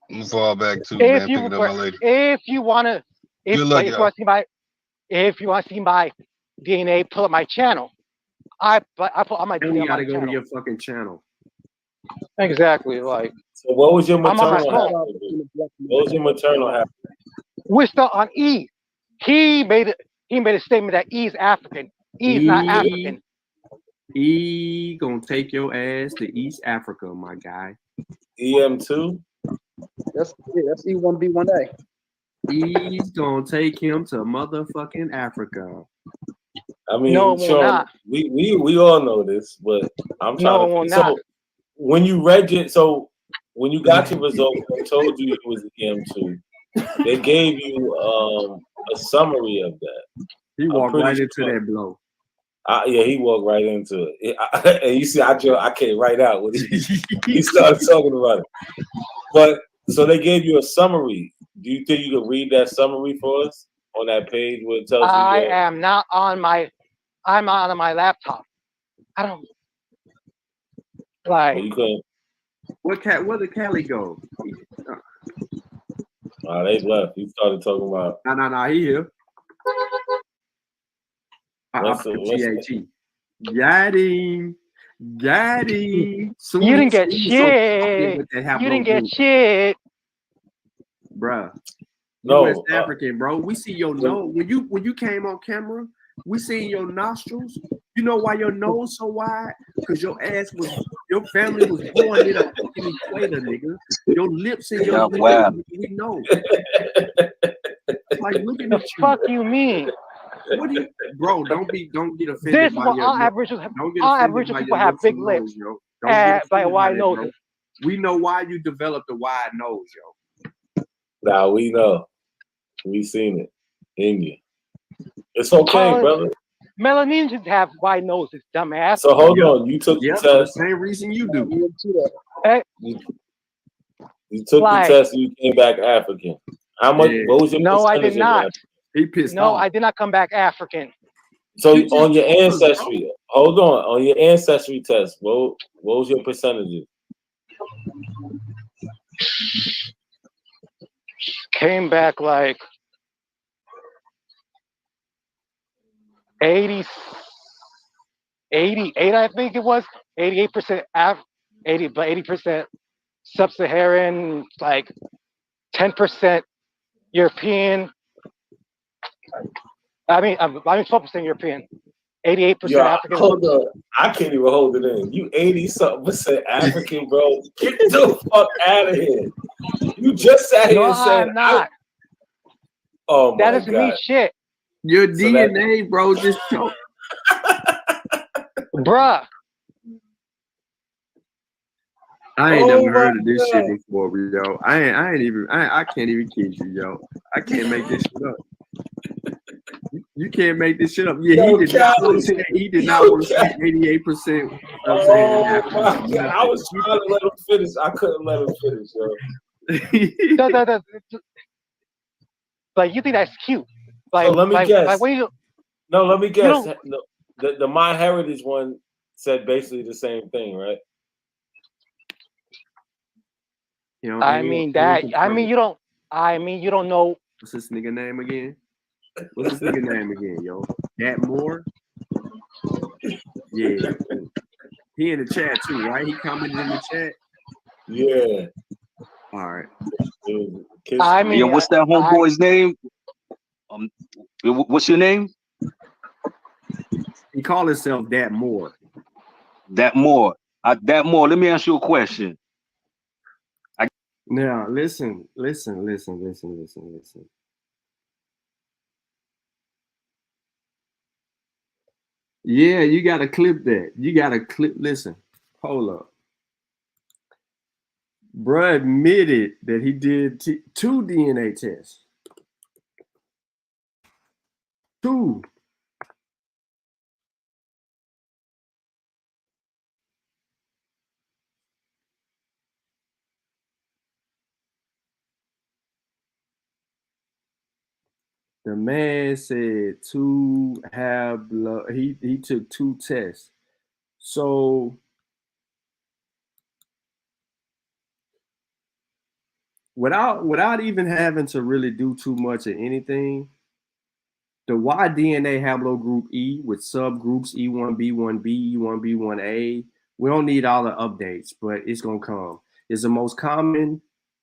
I'm gonna fall back too, man. Pick it up, my lady. If you wanna, if you want to see my DNA, pull up my channel. I put on my DNA. You gotta go to your fucking channel. Exactly. Like. So what was your maternal haplogroup? What was your maternal haplogroup? We're still on E. He made a statement that E is African. E is not African. E gonna take your ass to East Africa, my guy. EM2? That's E1B1A. E's gonna take him to motherfucking Africa. I mean, no, Sean, we all know this, but I'm trying to. When you when you got your results, they told you it was EM2. They gave you a summary of that. He walked right into that blow. Yeah, he walked right into it. And you see, I came right out when he started talking about it. But so they gave you a summary. Do you think you could read that summary for us on that page where it tells you? I'm not on my laptop. I don't like. You couldn't. Where did Callie go? They left. He started talking about. No, he here. Got him. You didn't get shit. You didn't get shit, bruh. No, West African, bro. We see your nose when you came on camera. We seen your nostrils. You know why your nose so wide? Because your family was born in a fucking equator, nigga. Your lips and your we know. Like looking at you. Fuck you mean? What do you, bro? Don't get offended. This by your all Aboriginal people have big lips. By wide noses. We know why you developed a wide nose, yo. Nah, we know. We seen it in you. It's okay, brother. Melanesians have wide noses, dumbass. So hold on, you took the test. For the same reason you do. You took the test and you came back African. How much? Yeah. What was your No, I did not. He pissed off. No, I did not come back African. So on your ancestry, hold on your ancestry test, what was your percentages? Came back like 88, I think it was 88%. 80%. sub-Saharan, like 10% European. I mean 12% European, 88% African. Hold on. I can't even hold it in. You 80-something% African, bro. Get the fuck out of here. You just sat here and said, I'm not. Oh my that doesn't God. mean shit. Your DNA, bro, just choked. Bruh. I ain't never heard of this shit before, yo. I can't even kid you, yo. I can't make this shit up. You can't make this shit up. Yeah, he did not want to say 88%. Oh my God. I was trying to let him finish. I couldn't let him finish, yo. Like, you think that's cute? Like, so let me guess. Like, let me guess. The My Heritage one said basically the same thing, right? You know, I mean you don't know. What's this nigga name again? What's this nigga name again, yo? Dat Moore? Yeah. He in the chat too, right? He commented in the chat? Yeah. All right. What's that homeboy's name? What's your name? He called himself Dat Moore. Dat Moore. Dat Moore, let me ask you a question. Now, listen. Yeah, you got to clip that. Listen, hold up. Bruh admitted that he did 2 DNA tests. 2. The man said he took 2 tests. So without even having to really do too much of anything, the Y DNA haplogroup E with subgroups E1B1B, E1B1A, we don't need all the updates, but it's gonna come. It's the most common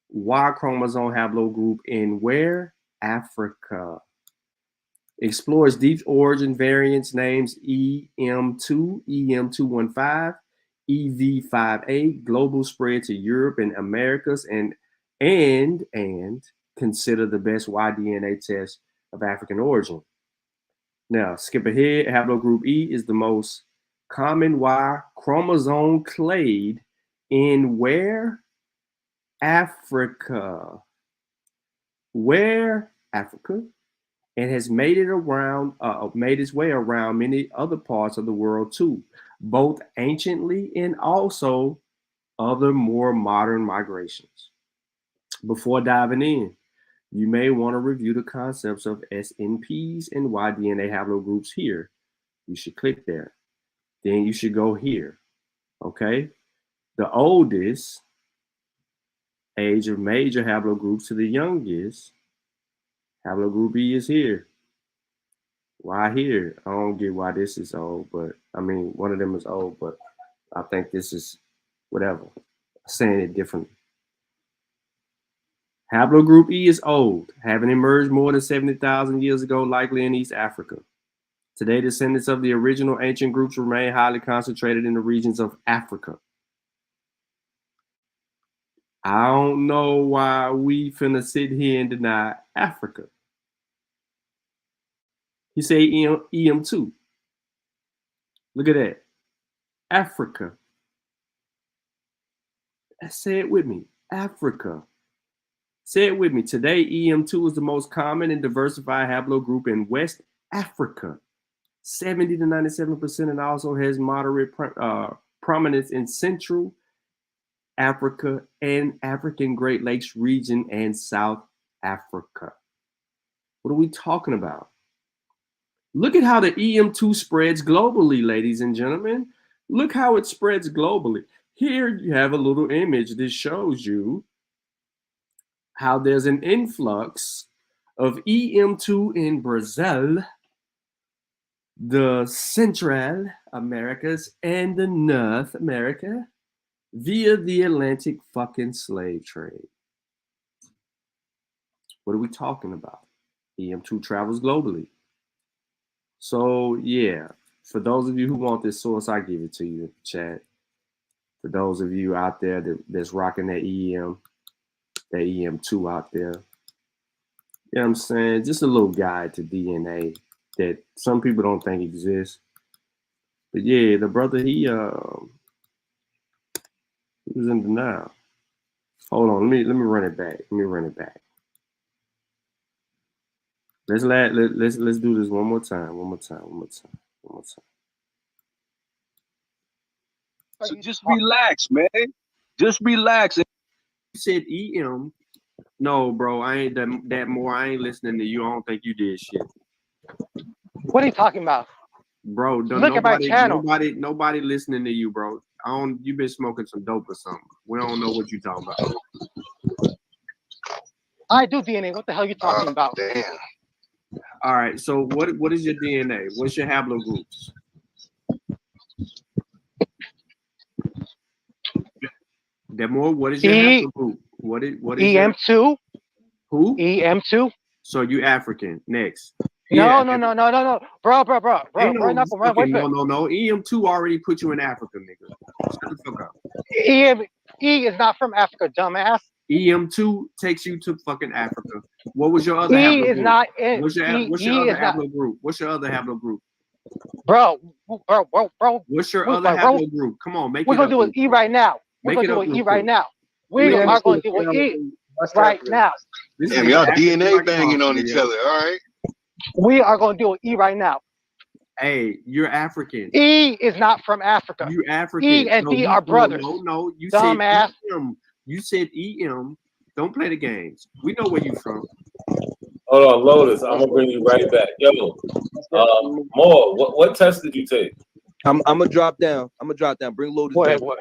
Y chromosome haplogroup in where? Africa. Explores deep origin variants names EM2, EM215, EV58, global spread to Europe and Americas, and consider the best Y DNA test of African origin. Now, skip ahead. Haplogroup E is the most common Y chromosome clade in where? Africa. Where? Africa. And has made its way around many other parts of the world too, both anciently and also other more modern migrations. Before diving in, you may want to review the concepts of SNPs and Y DNA haplogroups here. You should click there. Then you should go here. Okay? The oldest age of major haplogroups to the youngest haplogroup E is here. Why here? I don't get why this is old, but I mean, one of them is old, but I think this is whatever. Saying it differently. Haplogroup E is old, having emerged more than 70,000 years ago, likely in East Africa. Today, descendants of the original ancient groups remain highly concentrated in the regions of Africa. I don't know why we finna sit here and deny Africa. He say EM2. Look at that. Africa. Say it with me. Africa. Say it with me. Today, EM2 is the most common and diversified haplogroup in West Africa. 70 to 97%, and also has moderate prominence in Central Africa and African Great Lakes region and South Africa. What are we talking about? Look at how the EM2 spreads globally, ladies and gentlemen. Look how it spreads globally. Here you have a little image that shows you how there's an influx of EM2 in Brazil, the Central Americas, and the North America. via the Atlantic fucking slave trade. What are we talking about? EM2 travels globally. So yeah, for those of you who want this source, I give it to you in the chat. For those of you out there that's rocking that EM2 out there, you know what I'm saying? Just a little guide to DNA that some people don't think exists. But yeah, the brother, he was in denial. Hold on, let me run it back. Let's do this one more time. So just relax, man. Just relax. You said EM. No, bro, I ain't that more. I ain't listening to you. I don't think you did shit. What are you talking about? Bro, Look at my channel. Nobody listening to you, bro. You been smoking some dope or something. We don't know what you talking about. I do DNA. What the hell are you talking about? Damn. All right, so what is your DNA? What's your haplogroups? Demore, what is your haplogroup? What is EM2? Who? EM2? So you African. Next. No. Bro. No. EM2 already put you in Africa, nigga. Shut the fuck up. E is not from Africa, dumbass. EM2 takes you to fucking Africa. What was your other haplogroup? Is not in. What's your other haplogroup? What's your other haplogroup? Bro. What's your other haplogroup? Come on, make it up. We're gonna do an E right now. We are going to do an E right now. We are going to do an E right now. Damn, y'all DNA banging on each other. All right. We are going to do an E right now. Hey, you're African. E is not from Africa. You African. E and D are brothers. No. You dumbass. said EM. You said EM. Don't play the games. We know where you from. Hold on, Lotus. I'm gonna bring you right back. Yo, More. What test did you take? I'm gonna drop down. Bring Lotus back. What?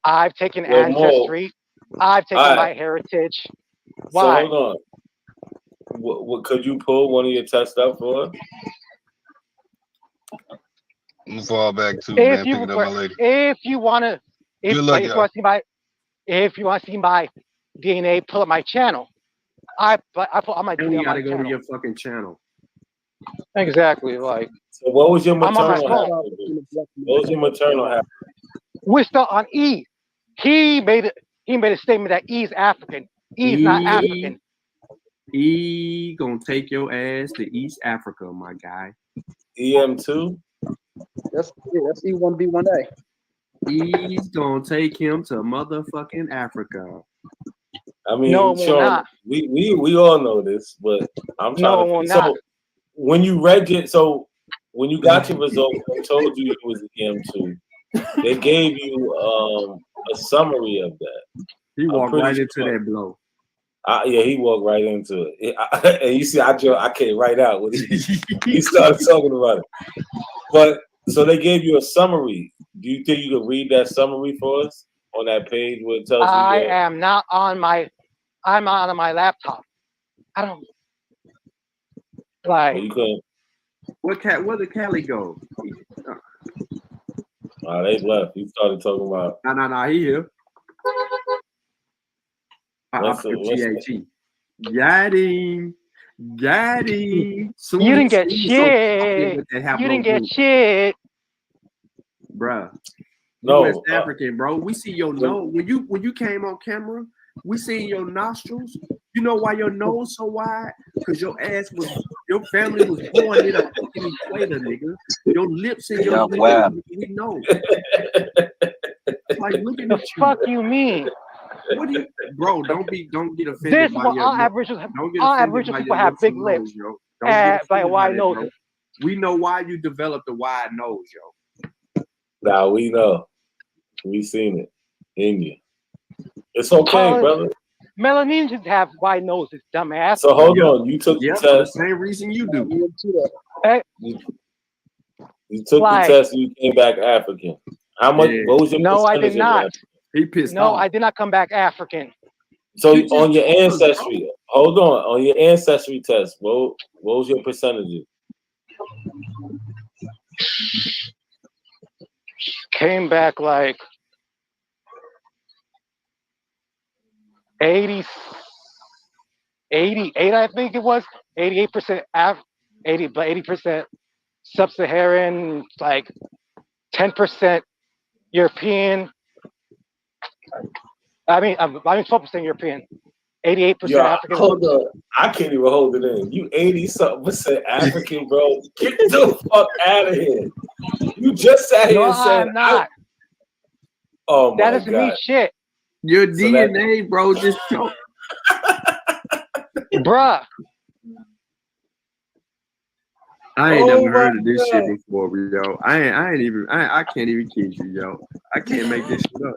I've taken Ancestry. I've taken my heritage. Why? So hold on. What could you pull one of your tests up for? I'm gonna fall back too, man. Picking up my lady. If you wanna see my DNA, pull up my channel. I put on my DNA. You gotta go to your fucking channel. Exactly. Like. So what was your maternal haplogroup? What was your maternal haplogroup? We're still on E. He made a statement that E is African. E is not African. E gonna take your ass to East Africa, my guy. EM2? That's E1B1A. E's gonna take him to motherfucking Africa. I mean, Sean, we all know this, but I'm trying to. So when you got your results, they told you it was EM2. They gave you a summary of that. He walked right into that blow. Yeah, he walked right into it. And you see, I came right out when he started talking about it. But so they gave you a summary. Do you think you could read that summary for us on that page where it tells you? I'm on my laptop. I don't like. You couldn't. Where did Callie go? They left. He started talking about. No, he here. Got him. You didn't get shit. You didn't get shit. Bruh. No. West African, bro. We see your nose. When you came on camera, we seen your nostrils. You know why your nose so wide? Because your family was born in a fucking equator, nigga. Your lips and your lips, wow. We know. Like, looking the at you. Fuck you mean? What do you, bro? Don't get offended. This is what all Aboriginal people have big lips and like wide noses. We know why you developed a wide nose, yo. Nah, we know. We seen it in you. It's okay, brother. Melanesians have wide noses, dumbass. So hold on, you took the test. For the same reason you do. You took the test and you came back African. How much? Yeah. What was your No, I did not. He pissed off. No, I did not come back African. So on your ancestry, hold on your ancestry test, what was your percentages? came back like 88, I think it was 88% 80% sub-Saharan, like 10% European. I mean 12% European, 88% Yo, African. hold on. I can't even hold it in. You 80-something% African, bro. Get the fuck out of here. You just sat here and said, I'm not. Oh my That doesn't God. mean shit. Your DNA, bro, just bruh. I ain't never heard of this shit before, yo. I can't even kid you, yo. I can't make this shit up.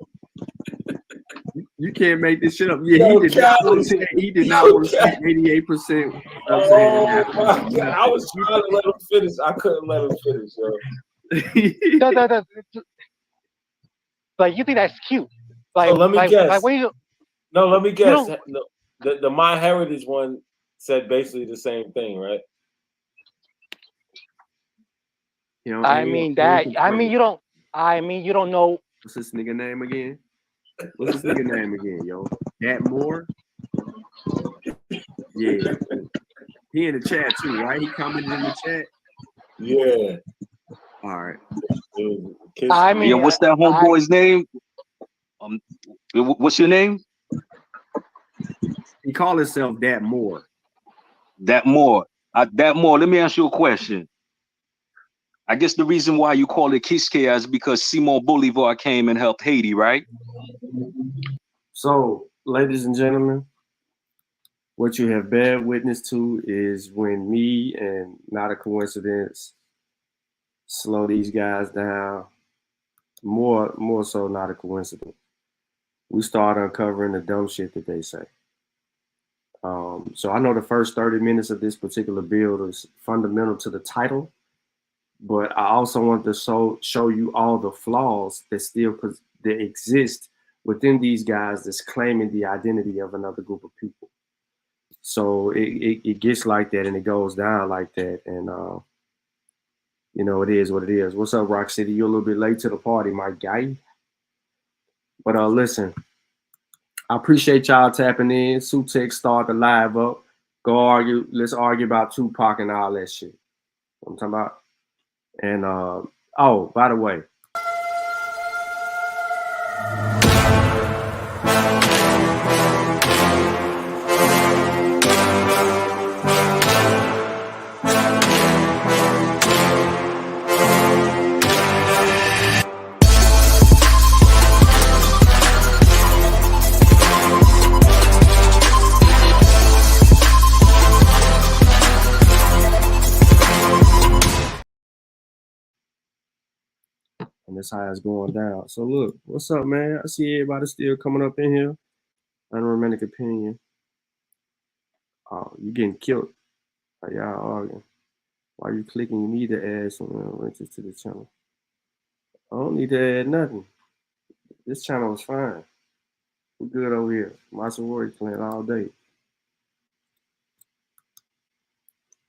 You can't make this shit up. Yeah, he did not want to say 88%. Oh my God. I was trying to let him finish. I couldn't let him finish, yo. Like, you think that's cute? Like, So let me guess. Like, when you, no, let me guess. The My Heritage one said basically the same thing, right? You know, I mean you don't know. What's this nigga name again? What's this nigga name again, yo? Dat Moore? Yeah. He in the chat too, right? He commented in the chat. Yeah. All right. I mean, yeah, what's that homeboy's name? What's your name? He called himself Dat Moore. Dat Moore. Dat Moore, let me ask you a question. I guess the reason why you call it Quisqueya is because Simon Bolivar came and helped Haiti, right? So, ladies and gentlemen, what you have bear witness to is when me and not a coincidence slow these guys down. More so not a coincidence. We start uncovering the dumb shit that they say. So I know the first 30 minutes of this particular build is fundamental to the title, but I also want to show you all the flaws that that exist within these guys that's claiming the identity of another group of people. So it gets like that and it goes down like that. And, you know, it is what it is. What's up, Rock City? You're a little bit late to the party, my guy. But listen, I appreciate y'all tapping in. Sutex start the live up. Go argue. Let's argue about Tupac and all that shit. I'm talking about. And oh, by the way. And that's how it's going down. So look, what's up, man? I see everybody still coming up in here. Unromantic opinion. Oh, you getting killed. Y'all arguing. Why you clicking? You need to add some wrenches to the channel. I don't need to add nothing. This channel is fine. We're good over here. My sorority playing all day.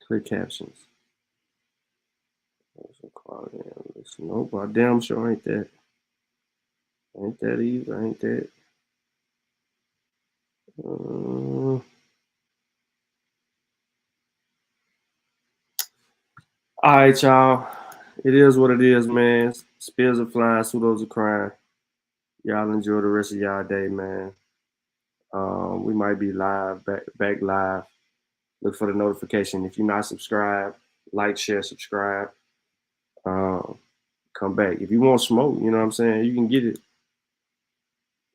Clear captions. Nope, I damn sure ain't that. Ain't that either. Ain't that. All right, y'all. It is what it is, man. Spears are flying, pseudos are crying. Y'all enjoy the rest of y'all day, man. We might be live, back live. Look for the notification. If you're not subscribed, like, share, subscribe. Come back. If you want smoke, you know what I'm saying? You can get it.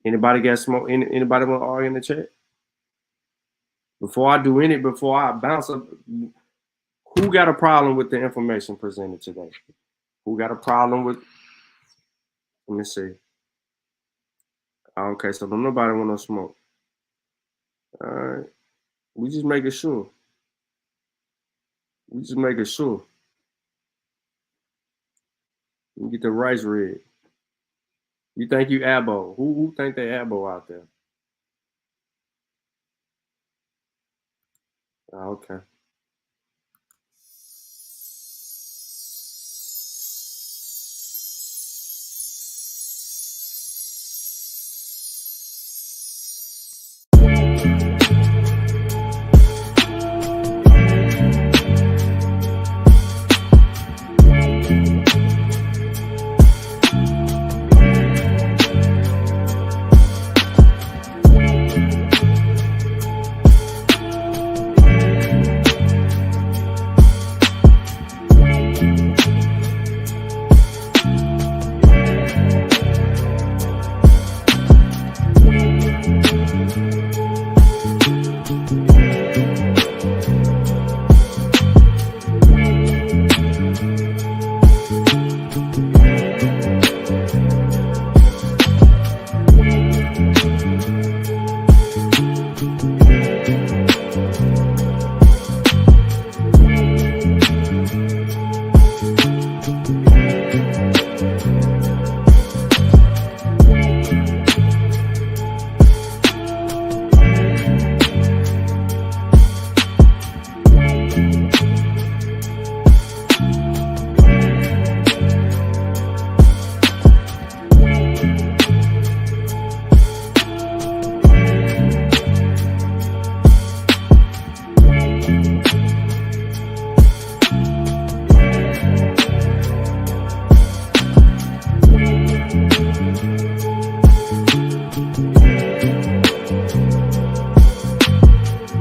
Anybody got smoke? Anybody want to argue in the chat? Before I bounce up, who got a problem with the information presented today? Who got a problem with? Let me see. Okay, so don't nobody want no smoke. All right. We just making sure. We just making sure. You get the rice red. You think you Abo? Who think they Abo out there? Okay.